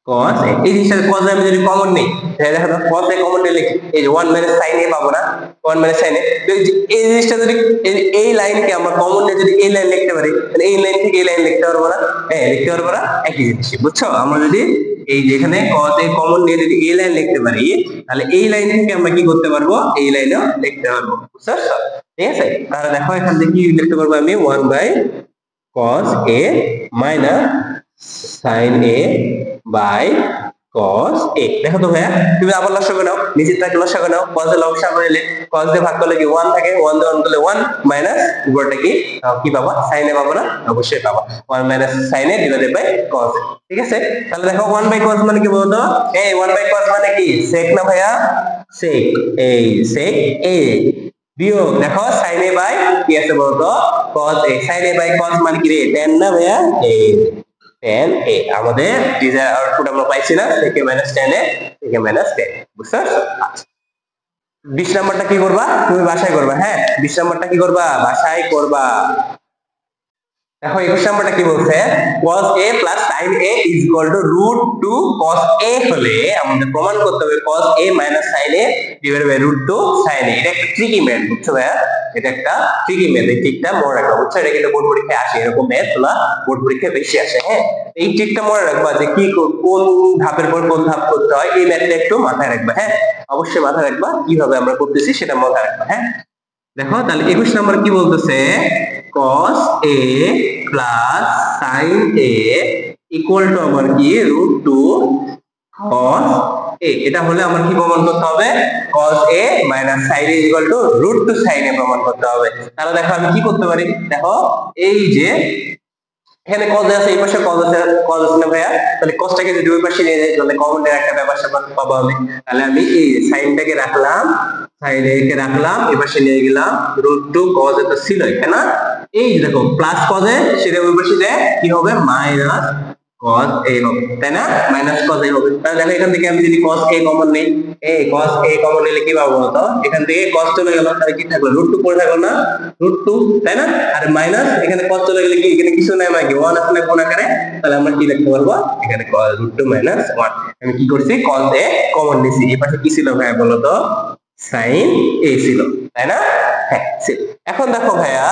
cos a, এই জিনিসটা cos a আমি যদি কমন নেই, দেখো তো cos a কমন নিলে এই যে 1 মাইনাস sin a পাবো না, 1 মাইনাস sin a, এই জিনিসটা যদি এই লাইনকে আমরা কমন নিয়ে যদি এই লাইন লিখতে পারি, তাহলে এই লাইন থেকে এই লাইন লিখতে পারবো না, হ্যাঁ লিখতে পারবো না, একই জিনিস, বুঝছো? আমরা যদি এই যেখানে cos a কমন নিয়ে যদি এই লাইন লিখতে পারি, তাহলে এই লাইন থেকে আমরা কি করতে পারবো এই লাইনও লিখতে পারবো, বুঝছো? ঠিক আছে, তাহলে দেখো এখান থেকে কি লিখতে পারবো আমি 1 by cos a minus sin a by cos a, দেখো তো ভাইয়া তুমি আবার লসাগু নাও, নিচের থেকে লসাগু নাও, cos এর লসাগু নিলে cos দিয়ে ভাগ করলে কি 1 থাকে, 1 দিয়ে 1 করলে 1 মাইনাস উপরটা কি পাবা sin a পাবো না, অবশ্যই পাবা 1 minus sin a divided by cos a, ঠিক আছে? তাহলে দেখো 1 বাই cos মানে কি বলতো, এই 1 বাই cos মানে কি sec না ভাইয়া, sec, এই sec a বিয়োগ দেখো sin a বাই কি আছে বলতো cos a, sin a by cos মানে কি রে tan না ভাইয়া, এই tan a, আমাদের ডিজায়ার আউটপুট আমরা পাইছি না sec a minus tan a, sec a minus tan, বুঝছো? আচ্ছা 20 নাম্বারটা কি করবা তুমি বাসায় করবা, হ্যাঁ 20 নাম্বারটা কি করবা বাসায় করবা। দেখো 21 নাম্বারটা কি বলছে, cos a plus sin a is equal to root 2 cos a হলে আমাদের প্রমাণ করতে হবে cos a minus sin a divided by root 2 sin a, এটা একটা ট্রিকি ম্যাথ, বুঝছো ভাইয়া? এটা একটা ট্রিকি ম্যাথ, এই ট্রিকটা মনে রাখবা, বুঝছো? এটা কিন্তু বোর্ড পরীক্ষায় আসে, এরকম ম্যাথ গুলো বোর্ড পরীক্ষায় বেশি আসে, হ্যাঁ এই ট্রিকটা মনে রাখবা যে কি কোন ধাপের পর কোন ধাপ করতে হয়, এই ম্যাথটা একটু মাথায় রাখবা, হ্যাঁ অবশ্যই মাথায় রাখবা কিভাবে আমরা করতেছি সেটা মাথায় রাখবা, হ্যাঁ। দেখো তাহলে 21 নাম্বার কি বলতেছে, cos a plus sin a equal to আমার কি root 2 cos এ, এটা হলে আমার কি প্রমাণ করতে হবে cos a minus sin a equal to root 2 sin a প্রমাণ করতে হবে। তাহলে দেখো আমি কি করতে পারি, দেখো এই যে এখানে cos আছে, এই পাশে cos আছে, cos আছে না ভাইয়া, তাহলে cosটাকে যদি ওই পাশে নিয়ে যাই তাহলে কমন এর একটা ব্যাপার স্যাপার পাবো আমি। তাহলে আমি এই সাইনটাকে রাখলাম, সাইন এ কে রাখলাম, এই পাশে নিয়ে গেলাম, √2 cos এটা ছিল এখানে, এই যে দেখো প্লাস cos এ সেটা ওই পাশে যায় কি হবে মাইনাস cos a হবে, তাই না, মাইনাস cos a হবে। তাহলে দেখো এখান থেকে আমি যদি cos a কমন নেই, cos a কমন নিলে কি পাবো বলতো, এখান থেকে cos চলে গেল, তাহলে কি থাকলো √2 পড়ে থাকলো না, √2, তাই না, আর মাইনাস এখানে cos চলে গেলে কি এখানে কিছু নাই, মানে 1 আসলে গুণ আকারে, তাহলে আমরা কি লিখতে পারবো এখানে √2 মাইনাস 1। আমি কি করছি cos a কমন নিছি, এই পাশে কি ছিল ভাইয়া বলো তো, sin a ছিল, তাই না, হ্যাঁ ছিল। এখন দেখো ভাইয়া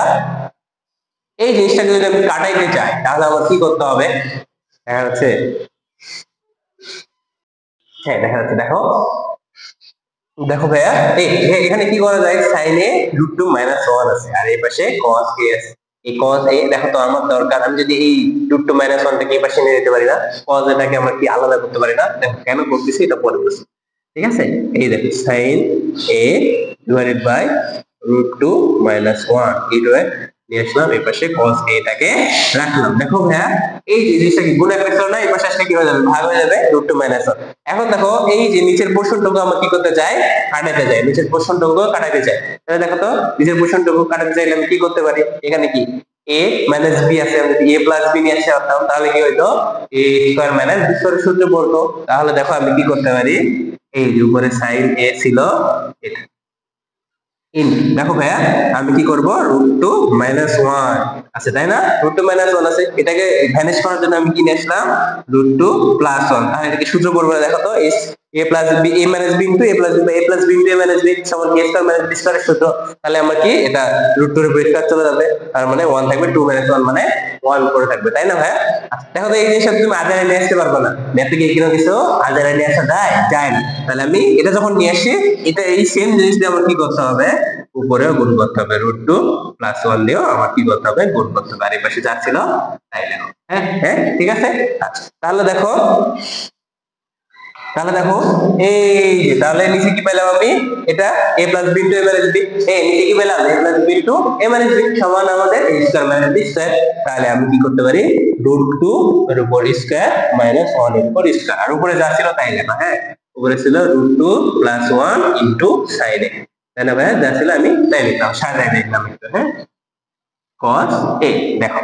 এই জিনিসটাকে যদি আমি কাটাইতে চাই তাহলে আমার কি করতে হবে, দেখা যাচ্ছে, হ্যাঁ দেখা যাচ্ছে, দেখো দেখো ভাইয়া এখানে কি করা যায়, sin a √2 মাইনাস 1 আছে আর এই পাশে cos a আছে, এই cos a দেখো তো আমার দরকার, আমি যদি এই √2 মাইনাস 1 টাকে এই পাশে নিয়ে যেতে পারি না, cos এটাকে আমরা কি আলাদা করতে পারি না, দেখো কেন করতেছি এটা পরে বলছি, ঠিক আছে। এই দেখো sin a divided by √2 minus 1 এইটা নিয়ে আসলাম, এই পাশে cos a টাকে রাখলাম। দেখো ভাইয়া এই যে জিনিসটা কি গুণ আকারে ছিল না, এই পাশে আসলে কি হয়ে যাবে ভাগ হয়ে যাবে √2 মাইনাস 1। এখন দেখো এই যে নিচের পোরশনটুকু আমরা কি করতে চাই, কাটাতে চাই, নিচের পোরশনটুকু কাটাতে চাই। তাহলে দেখো তো নিচের পোরশনটুকু কাটাতে চাইলে আমি কি করতে পারি, এখানে কি a মাইনাস b আছে, আমি যদি a প্লাস b নিয়ে আসতে পারতাম তাহলে কি হইতো a square minus b square সূত্র পড়তো। তাহলে দেখো আমি কি করতে পারি, এই যে উপরে sin a ছিল এটা দেখো ভাইয়া আমি কি করব √2 মাইনাস 1 আছে, তাই না, √2 মাইনাস 1 আছে, এটাকে ভ্যানিশ করার জন্য আমি কি নিয়ে আসলাম √2 প্লাস 1। তাহলে এটাকে সূত্র পড়বো, দেখো তো a plus b a minus b into a plus b a plus b into a minus b সমান a স্কয়ার মাইনাস b স্কয়ারের সূত্র। তাহলে আমরা কি এটা √2 এর উপর স্কয়ার চলে যাবে, তার মানে 1 থাকবে, 2 মাইনাস 1 মানে 1 করে থাকবে, তাই না ভাইয়া। দেখো তো এই জিনিসটা তুমি আজারে নিয়ে আসতে পারবে না, ম্যাথে কি কোনো কিছু আজারে নিয়ে আসা যায় না। তাহলে আমি এটা যখন নিয়ে আসি, এটা এই সেম জিনিস দিয়ে আমার কি করতে হবে, উপরেও গুণ করতে হবে, √2 প্লাস 1 দিয়েও আমার কি করতে হবে গুণ করতে হবে, আর এই পাশে যা ছিল তাই লেখো। হ্যাঁ হ্যাঁ ঠিক আছে। আচ্ছা তাহলে দেখো এই যে তাহলে নিচে কি পেলাম আমি, এটা a plus b into a minus b, নিচে কি পেলাম a plus b into a minus b সমান আমাদের a square minus b square. তাহলে আমি কি করতে পারি √2 এর উপর স্কয়ার মাইনাস 1 এর উপর স্কয়ার, আর উপরে যা ছিল তাই লেখা, হ্যাঁ উপরে ছিল √2 প্লাস 1 ইনটু sin a, তাই না ভাইয়া, যা ছিল আমি তাই লিখলাম, সাজাই লিখলাম একটু, হ্যাঁ cos a। দেখো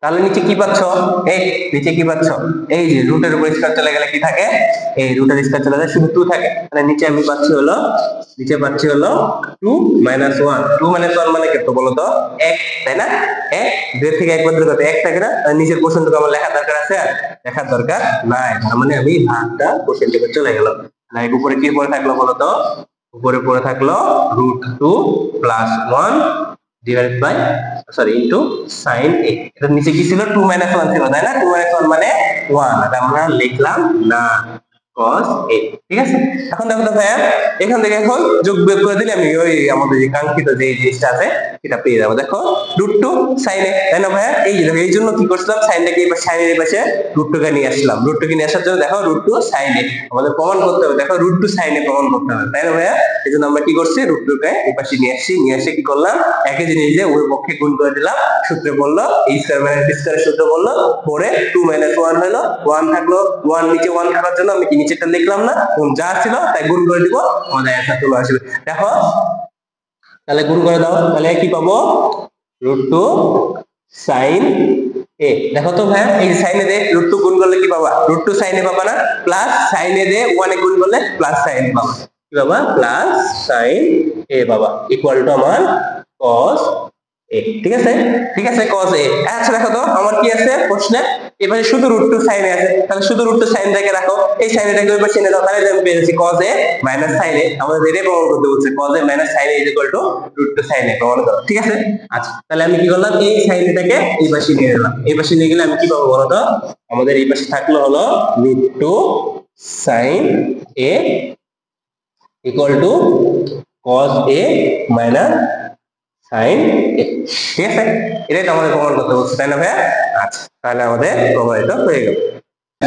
তাহলে নিচে কি পাচ্ছ, নিচে কি পাচ্ছ, এই যে রুটের উপর স্কয়ার চলে গেলে কি থাকে, এই রুটের স্কয়ার চলে যায় শুধু 2 থাকে, তাহলে নিচে আমি পাচ্ছি হলো 2 মাইনাস 1, 2 মাইনাস 1 মানে কত বলো তো 1, তাই না, 1 2 থেকে 1 বদলে কত 1 থাকে না, নিচের কোশ্চেনটুকু আমার লেখার দরকার আছে, আর লেখার দরকার নাই, তার মানে আমি ভাগটা কোশ্চেন থেকে চলে গেল। তাহলে উপরে কি পড়ে থাকলো বলো তো, উপরে পড়ে থাকলো √2 plus 1 divided by into sin a, এর নিচে কি ছিল 2 মাইনাস 1 ছিল, তাই না, 2 মাইনাস 1 মানে 1, এটা আমরা লিখলাম না cos a, ঠিক আছে। এখন দেখো তো ভাইয়া এখান থেকে এখন যোগ বিয়োগ করে দিলে আমি ওই আমাদের যে কাঙ্ক্ষিত যে জিনিসটা আছে সেটা পেয়ে যাবো। দেখো √2 sin a, তাই না ভাইয়া, এই যে দেখো এই জন্য কি করছিলাম সাইনটাকে এই পাশে, সাইনের পাশে √2 কে নিয়ে আসলাম, √2 কে নিয়ে আসার জন্য দেখো √2 sin a আমাদের প্রমাণ করতে হবে, দেখো √2 sin a প্রমাণ করতে হবে, তাই না ভাইয়া, এই জন্য আমরা কি করছি √2 কে এই পাশে নিয়ে আসছি, নিয়ে এসে কি করলাম একই জিনিস দিয়ে উভয় পক্ষে গুণ করে দিলাম, সূত্রে বললো a স্কয়ার মাইনাস b স্কয়ারের সূত্র বললো, পরে 2 মাইনাস 1 হলো, 1 থাকলো, 1 নিচে 1 থাকার জন্য আমি কি নিচেটা লিখলাম না, যা ছিল তাই গুণ করে দিব, আমাদের অ্যানসার চলে আসবে। দেখো তাহলে গুণ করে দাও, তাহলে কি পাবো √2 sin a, দেখো তো ভাই এই sin a দিয়ে √2 গুণ করলে কি পাবা √2 sin a পাবা না, প্লাস sin a দিয়ে 1 এ গুণ করলে প্লাস sin a পাবা, কি পাবা প্লাস sin a পাবা, ইকুয়াল টু আমার cos a, ঠিক আছে cos a। আচ্ছা দেখো তো আমার কি আছে প্রশ্নে, এবারে শুধু √2 sin a আছে, তাহলে শুধু √2 sin টাকে রাখো, এই sin টাকে ওই পাশে এনে দাও, তাহলে আমি পেয়ে যাচ্ছি cos a minus sin a, আমাদের এটাই প্রমাণ করতে বলছে cos a minus sin a equal two √2 sin a প্রমাণ করো, ঠিক আছে। আচ্ছা তাহলে আমি কি করলাম এই sin টাকে এই পাশে নিয়ে গেলাম, এই পাশে নিয়ে গেলে আমি কি পাবো বলো তো, আমাদের এই পাশে থাকলো হলো √2 sin a equal two cos a minus sin a, ঠিক আছে, এটাই তো আমাদের প্রমাণ করতে বলছে, তাই না ভাইয়া। আচ্ছা তাহলে আমাদের প্রমাণিত হয়ে গেল।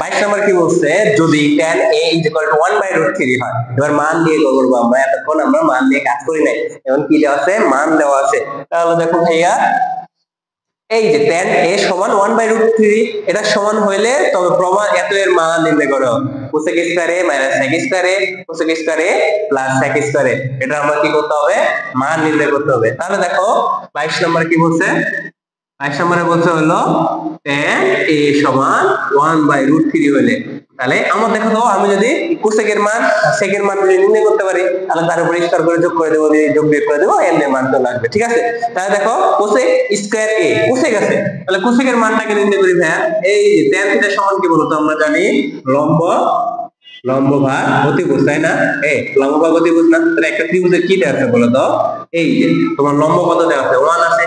22 নম্বর কি বলছে, যদি tan a = 1/√3 হয়। এবার মান দিয়ে করব আমরা, এতক্ষণ আমরা মান দিয়ে কাজ করি নাই, এখন কি দেওয়া আছে, মান দেওয়া আছে। তাহলে দেখো ভাইয়া, এই যে tan a সমান 1/√3, এটা সমান হইলে তবে প্রমাণ এত এর মান নির্ণয় করো। cosec square a - sec square a, cosec square a + sec square a, এটা আমরা কি করতে হবে, মান নির্ণয় করতে হবে। তাহলে দেখো 22 নম্বরে কি বলছে, 22 নম্বরে বলছে হলো tan a সমান 1/√3 হইলে, তাহলে আমার দেখো তো, আমি যদি cosec এর মান sec এর মান নির্ণয় করতে পারি, তাহলে তার উপর স্কয়ার করে যোগ করে দেব, যোগ বিয়োগ করে দেব, n এর মান তো লাগবে, ঠিক আছে। তাহলে দেখো cosec স্কয়ার a, cosec আছে, তাহলে cosec এর মানটাকে নির্ণয় করি ভাইয়া। এই যে tan θ সমান কি বলতো, আমরা জানি লম্ব ভাগ অতিভুজ, তাই না? লম্ব ভাগ অতিভুজ না, তাহলে একটা ত্রিভুজের কি দেওয়া আছে বলো তো, এই যে তোমার লম্ব কত দেওয়া আছে, 1 আছে।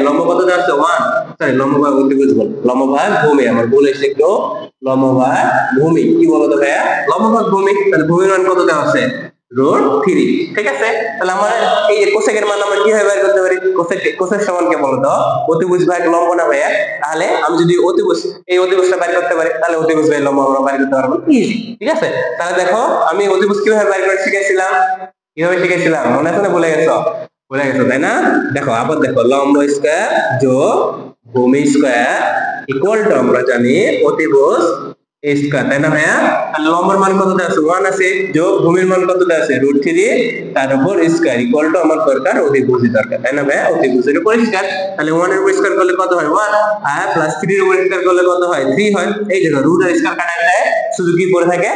লম্ব কত দেওয়া আছে, 1, সরি লম্ব ভাগ অতিভুজ বল, লম্ব ভাগ ভূমি, আমার ভুল এসে একটু, লম্ব ভাগ ভূমি কি বলো তো ভাইয়া, লম্ব ভাগ ভূমি। তাহলে ভূমির মান কত দেওয়া আছে, √3, ঠিক আছে। তাহলে আমার এই যে কোসেক এর মান আমরা কিভাবে বের করতে পারি, কোসেক সমান কে বলো তো, অতিভুজ ভাগ লম্ব না ভাইয়া। তাহলে আমি যদি অতিভুজ, এই অতিভুজটা বের করতে পারি, তাহলে অতিভুজ ভাগ লম্ব আমরা বের করতে পারবো, ইজি, ঠিক আছে। তাহলে দেখো আমি অতিভুজ কিভাবে বের করে শিখেছিলাম, মনে আছে না, ভুলে গেছো, তাই না? দেখো আবার দেখো, লম্ব স্কয়ার যোগ ভূমি স্কয়ার ইকুয়াল টু, আমরা জানি অতিভুজ স্কয়ার, তাই না ভাইয়া? আর লম্বের মান কত আছে, 1 আছে, যোগ ভূমির মান কত আছে, √3, তার উপর স্কয়ার ইকুয়াল টু আমার দরকার অতিভুজ দরকার, তাই না ভাইয়া? অতিভুজের উপর স্কয়ার, তাহলে 1 এর উপর স্কয়ার করলে কত হয়, 1, আর প্লাস 3 এর উপর স্কয়ার করলে কত হয়, 3 হয়। এই দেখো রুট আর স্কয়ার কাটা যায়, শুধু কি পড়ে থাকে,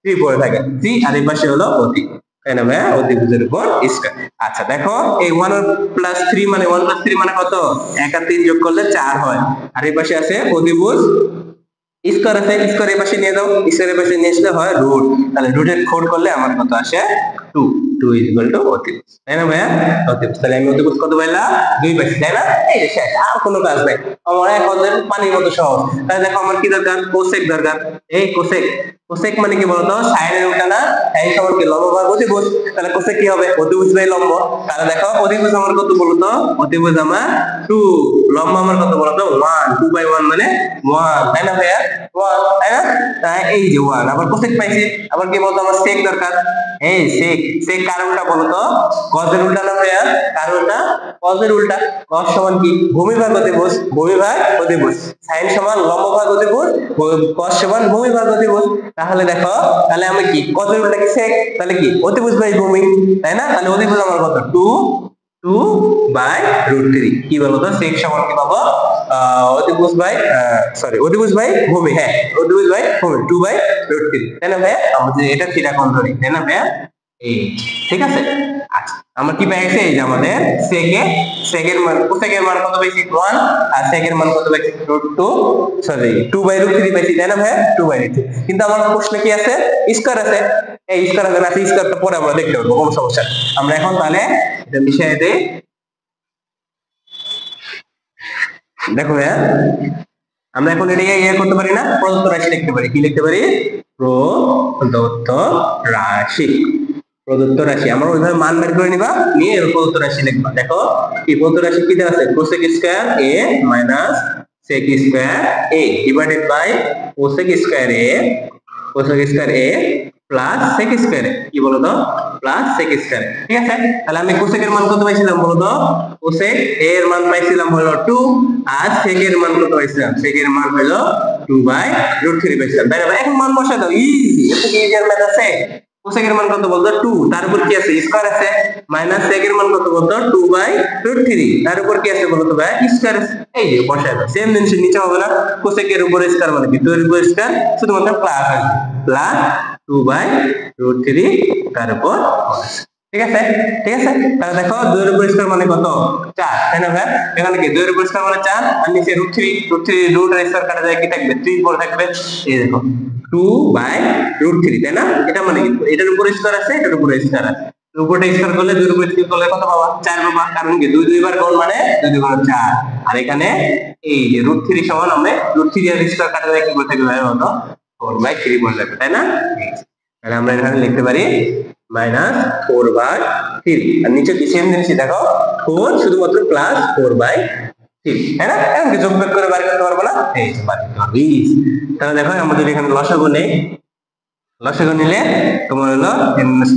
3 পড়ে থাকে, 3, আর এই পাশে হলো অতি, তাই না ভাইয়া? অতিভুজের উপর স্কয়ার। আচ্ছা দেখো, এই 1 প্লাস 3 মানে 1 প্লাস 3 মানে কত, 1 আর 3 যোগ করলে 4 হয়, আর এই পাশে আছে অতিভুজ স্কয়ার আছে, স্কয়ার এই পাশে নিয়ে দাও, স্কয়ার এই পাশে নিয়ে আসলে হয় রুট, তাহলে রুটের খোল করলে আমার কত আসে, 2 অতিভুজ, তাই না ভাইয়া? অতিভুজ, তাহলে আমি অতিভুজ কত পাইলাম, 2 পাইছি, তাই না? এই যে শেষ, আর কোনো কাজ নাই, আমার এখন পানির মতো সহজ। তাহলে দেখো আমার কি দরকার, কোসেক দরকার। এই কোসেক মানে কি বলতো, সাইনের উল্টা না, সাইন সমান কি, লম্ব ভাগ অতিভুজ, তাহলে কোসেক কি হবে, অতিভুজ বাই লম্ব। তাহলে দেখো অতিভুজ আমার কত বলতো, অতিভুজ আমার 2, লম্ব আমার কত বলতো, 1, 2/1 মানে 1, তাই না ভাইয়া, 1, তাই না? তাই এই যে 1, আবার কোসেক পাইছি, আবার কি বলতো, আমার সেক দরকার। এই সেক কার উল্টা বলতো, কজের উল্টা না ভাইয়া, কার উল্টা, কজের উল্টা। কজ সমান কি, ভূমি ভাগ অতিভুজ, সাইন সমান লম্ব ভাগ অতিভুজ, কজ সমান ভূমি ভাগ অতিভুজ। তাহলে দেখো, তাহলে আমি কি, কজের উল্টা কি সেক, তাহলে কি অতিভুজ বাই ভূমি, তাই না? তাহলে অতিভুজ আমার কত, 2/√3, কি বলতো, সেক সমান কি পাবো, অতিভুজ বাই ভূমি, হ্যাঁ অতিভুজ বাই ভূমি, 2/√3, তাই না ভাইয়া? আমাদের এটা থিটা কোণ ধরি, তাই না ভাইয়া? এই ঠিক আছে। আচ্ছা আমরা কি পেয়ে গেছি, এই যে আমাদের সেকের মান, কোসেকের মান কত পাইছি, 1, আর সেকের মান কত পাইছি, 2/√3 পাইছি, তাই না ভাইয়া? 2/√3, কিন্তু আমার প্রশ্ন কি আছে, স্কয়ার আছে, এই স্কয়ার আছে না, স্কয়ারটা পরে আমরা দেখতে পারবো, কোনো সমস্যা নেই। আমরা এখন তাহলে এটা মিশিয়ে দেই। দেখো ভাইয়া, আমরা এখন এটা করতে পারি না, প্রদত্ত রাশি লিখতে পারি, কি লিখতে পারি, প্রদত্ত রাশি। আমরা ওইভাবে মান বের করে নিবা, নিয়ে প্রদত্ত রাশি লিখবা। দেখো কি প্রদত্ত রাশি কি দেওয়া আছে, cosec square a minus sec square a divided by cosec square a plus sec square a, কি বলতো, প্লাস সেক স্কয়ার, ঠিক আছে। তাহলে আমি কোসেকের মান কত পাইছিলাম বলতো, কোসেক a এর মান পাইছিলাম হলো 2, আর সেক এর মান কত পাইছিলাম, সেক এর মান হলো 2/√3 পাইছিলাম, তাই না? এখন মান বসাই দাও, ইজি, এত কি ইজি ম্যাথ আছে। কোসেক এর মান কত বলতো, 2, তার উপর কি আছে, স্কয়ার আছে, মাইনাস সেক এর মান কত বলতো, 2/√3, তার উপর কি আছে বলতো ভাই, স্কয়ার আছে। এই যে বসাই দাও, সেম জিনিস নিচে হবে না, কোসেক এর উপর স্কয়ার মানে কি, 2 এর উপর স্কয়ার, শুধুমাত্র প্লাস আসবে, প্লাস 2/√3 তার উপর, ঠিক আছে। তাহলে দেখো 2 এর উপর স্কয়ার মানে কত, 4, তাই না ভাই? এখানে কি 2 এর উপর স্কয়ার মানে 4, আর নিচে √3 রুট আর স্কয়ার কাটা যায়, কি থাকবে, 3 পড়ে থাকবে। এই দেখো 2/√3, তাই না? এটা মানে কি, এটার উপর স্কয়ার আছে, এটার উপর স্কয়ার আছে, উপরটা স্কয়ার করলে 2 এর উপর স্কয়ার করলে কত পাবা, 4 পাবা, কারণ কি 2 দুইবার গুণ মানে 2 2 4, আর এখানে এই যে √3 সমান, আমরা √3 আর স্কয়ার কাটা যায়, কি বলতে থাকবে ভাই বলতো, 4/3 বলে যাবে, তাই না? তাহলে আমরা এখানে লিখতে পারি -4/3, আর নিচে কি সেম জিনিসই দেখো, 4 শুধুমাত্র প্লাস 4/3, তাই না? এখন কি যোগ বিয়োগ করে বার করতে পারবো না, এই যে বার করতে পারবো। 20। তাহলে দেখো আমাদের এখানে লসাগু নেই, লসাগু নিলে তোমার হলো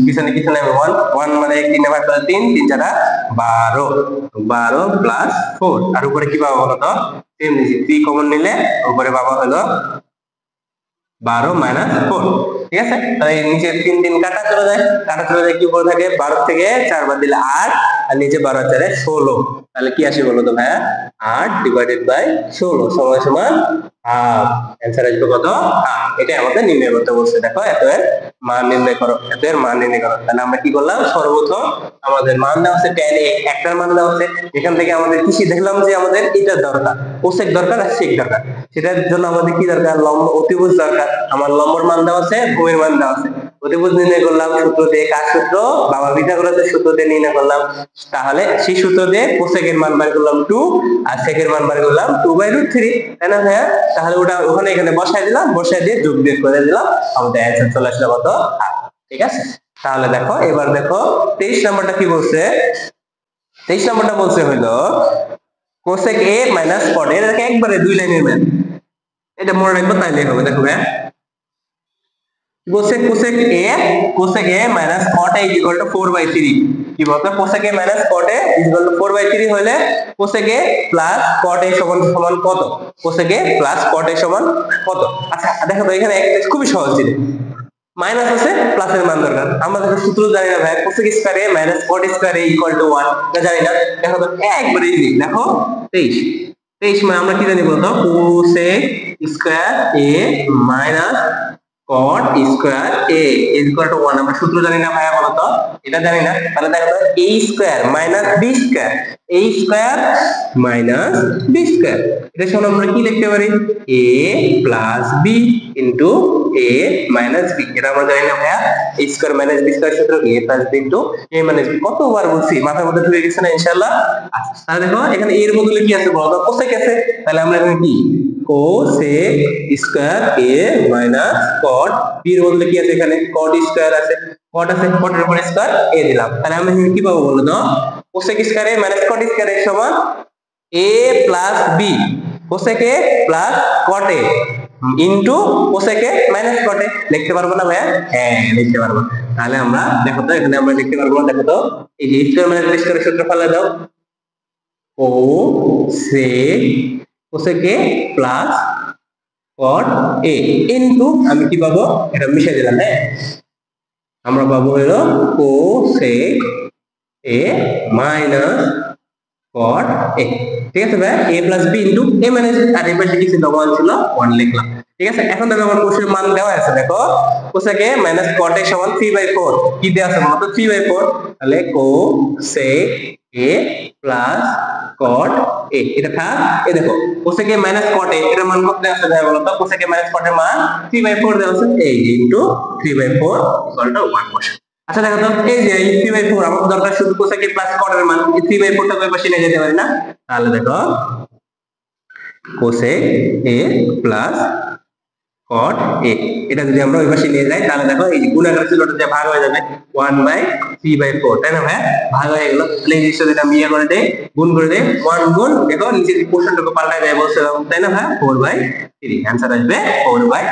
পিছনে পিছনে 1 1 মানে 3 এ ভাগ করলে 3 3 4 12 12 প্লাস 4 আর উপরে কি পাবো বলো তো 3 কমন নিলে উপরে পাবো হলো 12 মাইনাস 4। ঠিক আছে, তাহলে নিচে 3 3 কাটা চলে যায় কি উপরে থাকে 12 থেকে 4 বাদ দিলে 8 আর নিচে 12 4 এ 16। তাহলে কি আসে বলো তো ভাইয়া 8 ডিভাইডেড বাই 16 সমান সমান হাফ। অ্যানসার আসবে কত হাফ। এটা আমাদের নির্ণয় করতে বলছে। দেখো এত এর মান নির্ণয় করো, এত এর মান নির্ণয় করো। তাহলে আমরা কি করলাম, সর্বপ্রথম আমাদের মান দেওয়া আছে tan a, একটার মান দেওয়া আছে, এখান থেকে আমাদের কি দেখলাম যে আমাদের এটা দরকার, কোসেক দরকার আর সেক দরকার। সেটার জন্য আমাদের কি দরকার, লম্ব অতিভুজ দরকার। আমার লম্বর মান দেওয়া আছে, ভূমির মান দেওয়া আছে, অতিভুজ নির্ণয় করলাম সূত্র দিয়ে। কার সূত্র, বাবা পিথাগোরাসের সূত্র দিয়ে নির্ণয় করলাম। তাহলে সেই সূত্র দিয়ে কোসেকের মান বের করলাম 2 আর সেকের মান বের করলাম 2/√3, তাই না ভাইয়া? তাহলে ওটা ওখানে এখানে বসাই দিলাম, বসাই দিয়ে যোগ বিয়োগ করে দিলাম, আমাদের অ্যানসার চলে আসলো কত হাফ। ঠিক আছে, তাহলে দেখো এবার দেখো 23 নাম্বারটা কি বলছে। 23 নাম্বারটা বলছে হলো cosec a minus cot a, এটাকে একবারে দুই লাইনের ম্যাথ, এটা মনে রাখবো তাইলে হবে। দেখো ভাইয়া cosec cosec a minus cot a equal two 4/3। কি বলতো, cosec a minus cot a equal two 4/3 হলে cosec a plus cot a সমান সমান কত, cosec a plus cot a সমান কত। আচ্ছা দেখো তো এখানে একটা খুবই সহজ জিনিস, মাইনাস আছে প্লাসের মান দরকার। আমরা দেখো সূত্র জানি না ভাই, cosec square a minus cot square a equal to 1, এটা জানি না। দেখো তো একবারে ইজি, দেখো 23 মানে আমরা কি জানি বলতো, cosec square a minus cot square a equal to 1, আমরা সূত্র জানি না ভাইয়া বলো তো, এটা জানি না। তাহলে দেখো তো a square minus b square, a square minus b square, এটা সমান আমরা কি লিখতে পারি, a plus b into a minus b। এটা আমরা জানি না ভাইয়া, a square minus b square সূত্র a plus b into a minus b। কতবার বলছি, মাথার মধ্যে ঢুকে গেছে না ইনশাআল্লাহ। তাহলে দেখো এখানে a এর বদলে কি আছে বলো তো, কোসেক আছে। তাহলে আমরা এখানে কি cosec square a minus cot b এর বদলে কি আছে, এখানে cot স্কয়ার আছে, cot আছে, cot এর উপর স্কয়ার a দিলাম। তাহলে আমরা এখানে কি পাবো বলো তো, cosec square a minus cot square a সমান a plus b, cosec a plus cot a into cosec a minus cot a। লিখতে পারবো না ভাইয়া? হ্যাঁ লিখতে পারবো। তাহলে আমরা দেখো তো এখানে আমরা লিখতে পারবো, দেখো তো এই যে স্কয়ার মাইনাস b স্কয়ারের সূত্র ফেলে দাও, cosec a plus cot a into আমি কি পাবো, এটা মিশিয়ে দিলাম। হ্যাঁ আমরা পাবো হলো cosec a minus cot a। ঠিক আছে ভাই, a plus b into a minus b, আর এই পাশে কি ছিল 1 ছিল 1 লিখলাম। ঠিক আছে, এখন দেখো আমার কোষের মান দেওয়া আছে, দেখো cosec a minus cot a সমান 3/4, কি দেওয়া আছে বলতো 3/4। তাহলে cosec a plus cot a এটা থাক। এই দেখো cosec a minus cot a এর মান কত দেওয়া আছে ভাই বলো তো, কোসেক a মাইনাস cot এর মান 3/4 দেওয়া আছে, এই যে ইনটু 3/4 ইকুয়াল টু 1 বসে। আচ্ছা দেখো তো এই যে 3/4 আমাদের দরকার শুধু কোসেক a প্লাস cot এর মান, এই 3/4 টা ওই পাশে নিয়ে যেতে পারি না। তাহলে দেখো cosec a plus cot a এটা যদি আমরা ওই পাশে নিয়ে যাই, তাহলে দেখো এই যে গুণাকার চিহ্নটা যে ভাগ হয়ে যাবে 1/3/4, তাই না ভাই, ভাগ হয়ে গেল। তাহলে এই জিনিসটা যদি আমি ইয়ে করে দেই, গুণ করে দেই, 1 গুণ দেখো নিচে যে কোশ্চেনটাকে পাল্টায় দেয় বলছিলাম, তাই না ভাই, 4/3 অ্যানসার আসবে 4/3।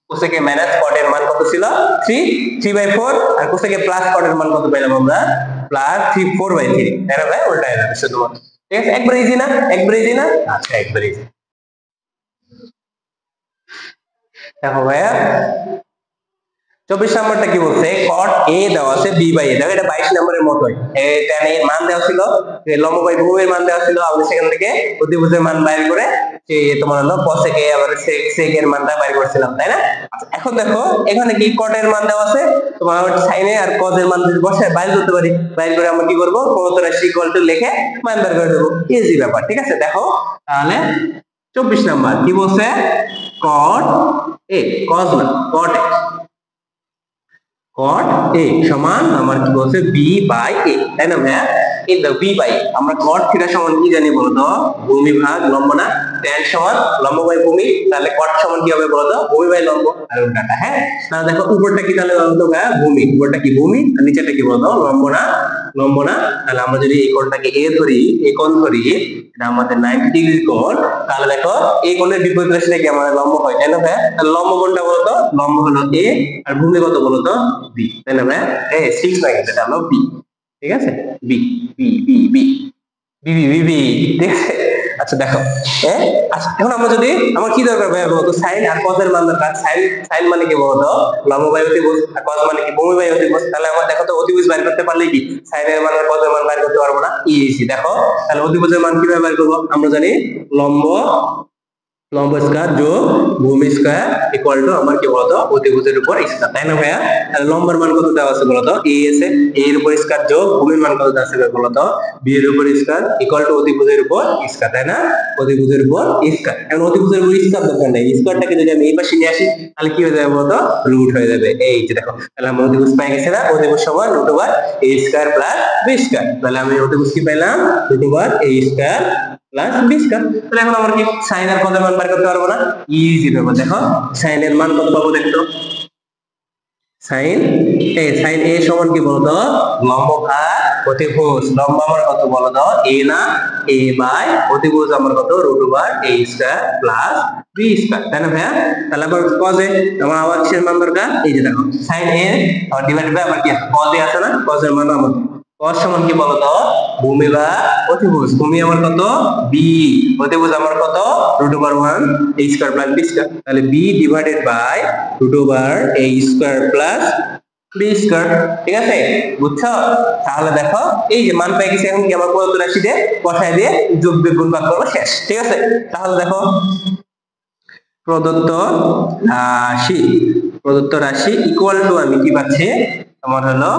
কোসেক a মাইনাস cot এর মান কত ছিল 3/4, আর কোসেক a প্লাস cot এর মান কত পেলাম আমরা, প্লাস 4/3, তাই না ভাই, উল্টায় যাবে শুধুমাত্র। ঠিক আছে, একবার ইজি না, একবার ইজি না। আচ্ছা একবার ইজি। দেখো ভাইয়া 24 নাম্বারটা কি বলছে, cot a দেওয়া আছে b/a, দেখো এটা 22 নম্বরের মতোই, tan এর মান দেওয়া ছিল, লম্ব বাই ভূমির মান দেওয়া ছিল, আমরা সেখান থেকে অতিভুজের মান বাইর করে সেই তোমার হলো cosec a আবার sec এর মানটা বাইর করছিলাম, তাই না? আচ্ছা এখন দেখো এখানে কি cot এর মান দেওয়া আছে, তোমার sin এ আর cos এর মান যদি বসায় বাইর করতে পারি, বাইর করে আমরা কি করব, প্রদত্ত রাশি ইকুয়াল টু লিখে মান বের করে দেব, ইজি ব্যাপার। ঠিক আছে, দেখো তাহলে 24 নাম্বার কি বলছে, cot a, cos না cot a, cot a সমান আমার কি বলছে b/a, তাই না ভাইয়া? এই দাও b/a, আমরা cot থিটা সমান কি জানি বলতো, ভূমি ভাগ লম্ব না, tan সমান লম্ব বাই ভূমি, তাহলে cot সমান কি হবে বলো তো ভূমি বাই লম্ব, আর উল্টাটা। হ্যাঁ, তাহলে দেখো উপরটা কি তাহলে বলো তো ভাইয়া ভূমি, উপরটা কি ভূমি আর নিচেটা কি বলো তো লম্ব না, লম্ব না। তাহলে আমরা যদি এই কোণটাকে a ধরি, এই কোণ ধরি, এটা আমাদের 90 ডিগ্রি কোণ, তাহলে দেখো এই কোণের বিপরীত রাশিটা কি আমাদের লম্ব হয়, তাই না ভাইয়া? তাহলে লম্ব কোণটা বলো তো, লম্ব হলো a আর ভূমি কত বলো তো b, তাই না ভাইয়া? 6 না, এটা হলো b, ঠিক আছে, b b b b b b b b, ঠিক আছে। আচ্ছা দেখো, আচ্ছা এখন আমরা যদি আমার কি দরকার ভাইয়া বলতো, সাইন আর কস এর মান দরকার। সাইন সাইন মানে কি বলতো লম্ব বাই অতিভুজ, আর কস মানে কি ভূমি বাই অতিভুজ। তাহলে আমরা দেখো তো অতিভুজ বের করতে পারলে কি সাইন এর মান আর কস এর মান বের করতে পারবো না? ইজি, দেখো তাহলে অতিভুজের মান কিভাবে বের করবো, আমরা জানি লম্ব লম্ব স্কয়ার যোগ ভূমি স্কয়ার ইকুয়াল টু আমার কি বলতো অতিভুজের উপর স্কয়ার, তাই না ভাইয়া? তাহলে লম্বের মান কত দেওয়া আছে বলতো a আছে, a এর উপর স্কয়ার যোগ ভূমির মান কত দেওয়া আছে বলতো b এর উপর স্কয়ার ইকুয়াল টু অতিভুজের উপর স্কয়ার, তাই না? অতিভুজের উপর স্কয়ার। এখন অতিভুজের উপর স্কয়ার দরকার নাই, স্কয়ারটাকে যদি আমি এই পাশে নিয়ে আসি তাহলে কি হয়ে যাবে বলতো রুট হয়ে যাবে। এই যে দেখো, তাহলে আমরা অতিভুজ পেয়ে গেছি না, অতিভুজ সমান root over a square plus b square. তাহলে আমি অতিভুজ কি পেলাম root over a square plus b square. তাহলে এখন আমরা কি সাইন এর কত মান বের করতে পারবো না? ইজি ব্যাপার। দেখো সাইন এর মান কত পাবো দেখো, সাইন সাইন a সমান কি বলতো লম্ব ভাগ অতিভুজ। লম্ব আমার কত বলতো a না, a বাই অতিভুজ আমার কত root over a square plus b square, তাই না ভাইয়া? তাহলে আবার cos এ আমার আবার কিসের মান দরকার, এই যে দেখো সাইন a আর ডিভাইড বাই আবার কি cos এ আছে না, cos এর মান আমার cos সমান কি বলতো ভূমি বা অতিভুজ। ভূমি আমার কত b, অতিভুজ আমার কত root over 1 a square plus b square. তাহলে b divided by root over a square plus b square, ঠিক আছে, বুঝছো? তাহলে দেখো এই যে মান পেয়ে গেছি, এখন কি আমার প্রদত্ত রাশি দিয়ে বসায় দিয়ে যোগ বিয়োগ ভাগ করবো, শেষ, ঠিক আছে। তাহলে দেখো প্রদত্ত রাশি, প্রদত্ত রাশি ইকুয়াল টু আমি কি পাচ্ছি, আমার হলো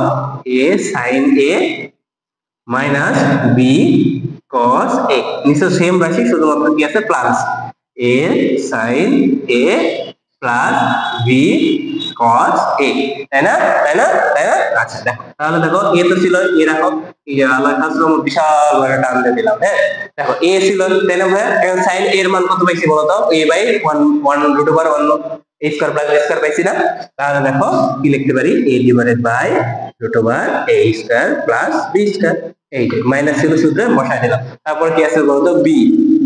a sin a minus b cos a, নিশ্চয় সেম রাশি, শুধুমাত্র কি আছে plus a sin a plus b cos a, তাই না তাই না তাই না? আচ্ছা দেখো, তাহলে দেখো a তো ছিল, a রাখো, এই যে আল্লাহ কাসরম বিশাল বড় টান দিয়ে দিলাম। হ্যাঁ দেখো a ছিল, তাই না ভাই? এখন sin a এর মান কত পাইছি বলো তো, a by 1 root over 1 a square plus b square পাইছি না? তাহলে দেখো কি লিখতে পারি, a divided by root over a square plus b square. এই যে মাইনাস ছিল সূত্রে বসায় দিলাম। তারপর কি আছে বলতো b,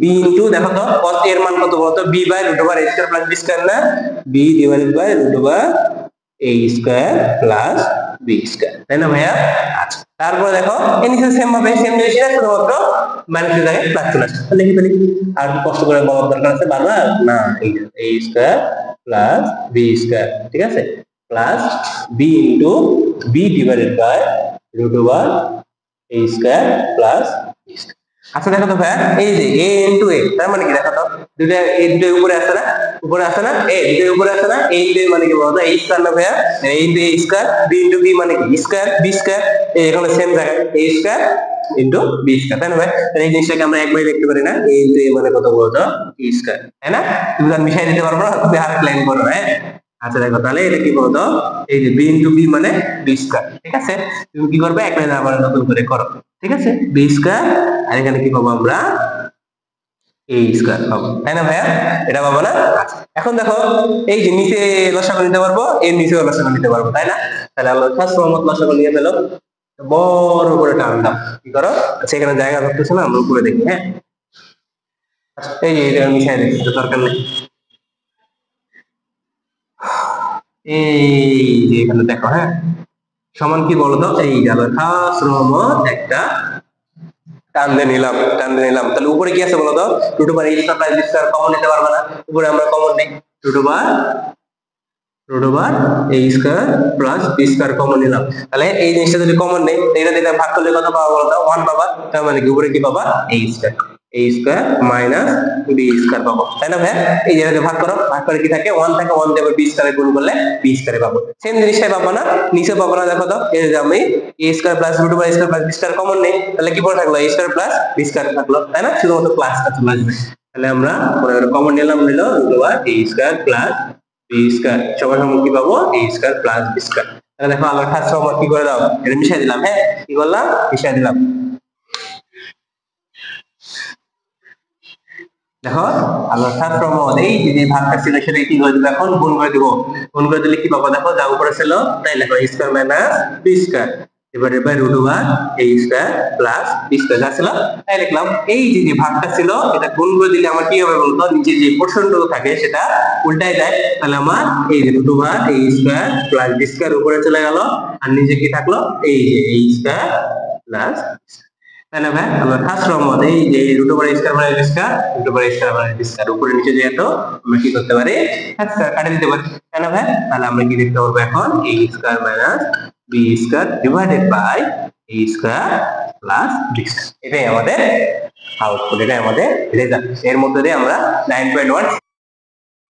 b ইনটু দেখো তো cos এর মান কত বলতো b by root over a square plus b square না, b divided by root over a square plus b square, তাই না ভাইয়া? আচ্ছা তারপর দেখো এই নিচে সেম ভাবে সেম জিনিসটা শুধুমাত্র মাইনাসের জায়গায় প্লাস চলে আসছে। তাহলে কি ফেলি, আর কি কষ্ট করে বলার দরকার আছে বারবার না, এই যে a square plus b square, ঠিক আছে, plus b into b divided by root over a square plus b square. আচ্ছা দেখো তো ভাই এই যে a ইনটু a, তার মানে কি দেখো তো দুটো a দুটো উপরে আছে না, উপরে আছে না, a দুটো উপরে আছে না, a ইনটু a মানে কি বলতো a স্কয়ার না ভাইয়া, a into a square, b into b মানে কি স্কয়ার b স্কয়ার, এই এখানে সেম জায়গায় a square into b square, তাই না ভাই? তাহলে এই জিনিসটাকে আমরা একবারে লিখতে পারি না, a ইনটু a মানে কত বলতো a স্কয়ার, তাই না? তুমি আর মিশাই দিতে পারবো না, তুমি আরেক লাইন করো। হ্যাঁ আচ্ছা দেখো তাহলে এটা কি বলতো, এই যে b ইনটু b মানে b স্কয়ার, ঠিক আছে, তুমি কি করবে এক লাইন আবার নতুন করে করো, ঠিক আছে, b স্কয়ার আর এখানে কি পাবো আমরা a স্কয়ার পাবো, তাই না ভাইয়া? এটা পাবো না? আচ্ছা এখন দেখো এই যে নিচে লসাগু নিতে পারবো, এর নিচেও লসাগু নিতে পারবো, তাই না? তাহলে আল্লাহ ফার্স্ট রহমত লসাগু নিয়ে ফেলো, বড় করে টান দাও, কি করো, আচ্ছা এখানে জায়গা ধরতেছে না, আমরা উপরে দেখি। হ্যাঁ এই যে এটা মিশাই দেখি, দরকার নেই, এই যে এখানে দেখো। হ্যাঁ সমান কি বলতো, এই গেল খাস রহমত একটা টান দিয়ে নিলাম, টান দিয়ে নিলাম। তাহলে উপরে কি আছে বলতো root over a square plus b square, common নিতে পারবে না, উপরে আমরা কমন নেই, root over a square plus b square common নিলাম। তাহলে এই জিনিসটা যদি কমন নেই, এটা দিয়ে ভাগ করলে কত পাবো বলতো 1 পাবা, তার মানে কি উপরে কি পাবা a square minus b square পাবো, তাই না ভাই? এই জায়গাতে ভাগ করো, ভাগ করে কি থাকে 1 থাকে, 1 দেবে b স্কয়ারে গুণ করলে b স্কয়ারে পাবো, সেম জিনিসটাই পাবো না, নিচে পাবো না। দেখো তো এই যে আমি a square plus root over a square plus b square common নেই, তাহলে কি পড়ে থাকলো a square plus b square থাকলো, তাই না? শুধুমাত্র প্লাসটা চলে আসবে। তাহলে আমরা কমন নিলাম, নিলো root over a square plus b square সমান সমান কি পাবো a square plus b square. তাহলে দেখো আবার ফার্স্ট রহমত কি করে দাও, এটা মিশাই দিলাম। হ্যাঁ কি করলাম, মিশাই দিলাম। দেখো আমরা থার্ড ফর্ম এই যে ভাগটা ছিল সেটা কি করে দিব এখন গুণ করে দিব গুণ করে দিলে কি পাবো দেখো যা উপরে ছিল তাই লেখো a square minus b square divided by root over a square plus b square যা ছিল তাই লিখলাম এই যে ভাগটা ছিল এটা গুণ করে দিলে আমার কি হবে বলতো নিচে যে পোরশনটুকু থাকে সেটা উল্টায় যায় তাহলে আমার এই যে root over a square plus b square উপরে চলে গেল আর নিচে কি থাকলো এই যে a স্কয়ার প্লাস তাই না ভাই আমরা ফার্স্ট ফর্ম এই যে root over a square minus b square root over a square minus b square উপরে নিচে যেহেতু আমরা কি করতে পারি স্কয়ার কাটে দিতে পারি তাই না ভাই তাহলে আমরা কি লিখতে পারবো এখন a square minus b square divided by a square plus b square এটাই আমাদের আউটপুট এটাই আমাদের রেজাল্ট এর মধ্যে দিয়ে আমরা 9.1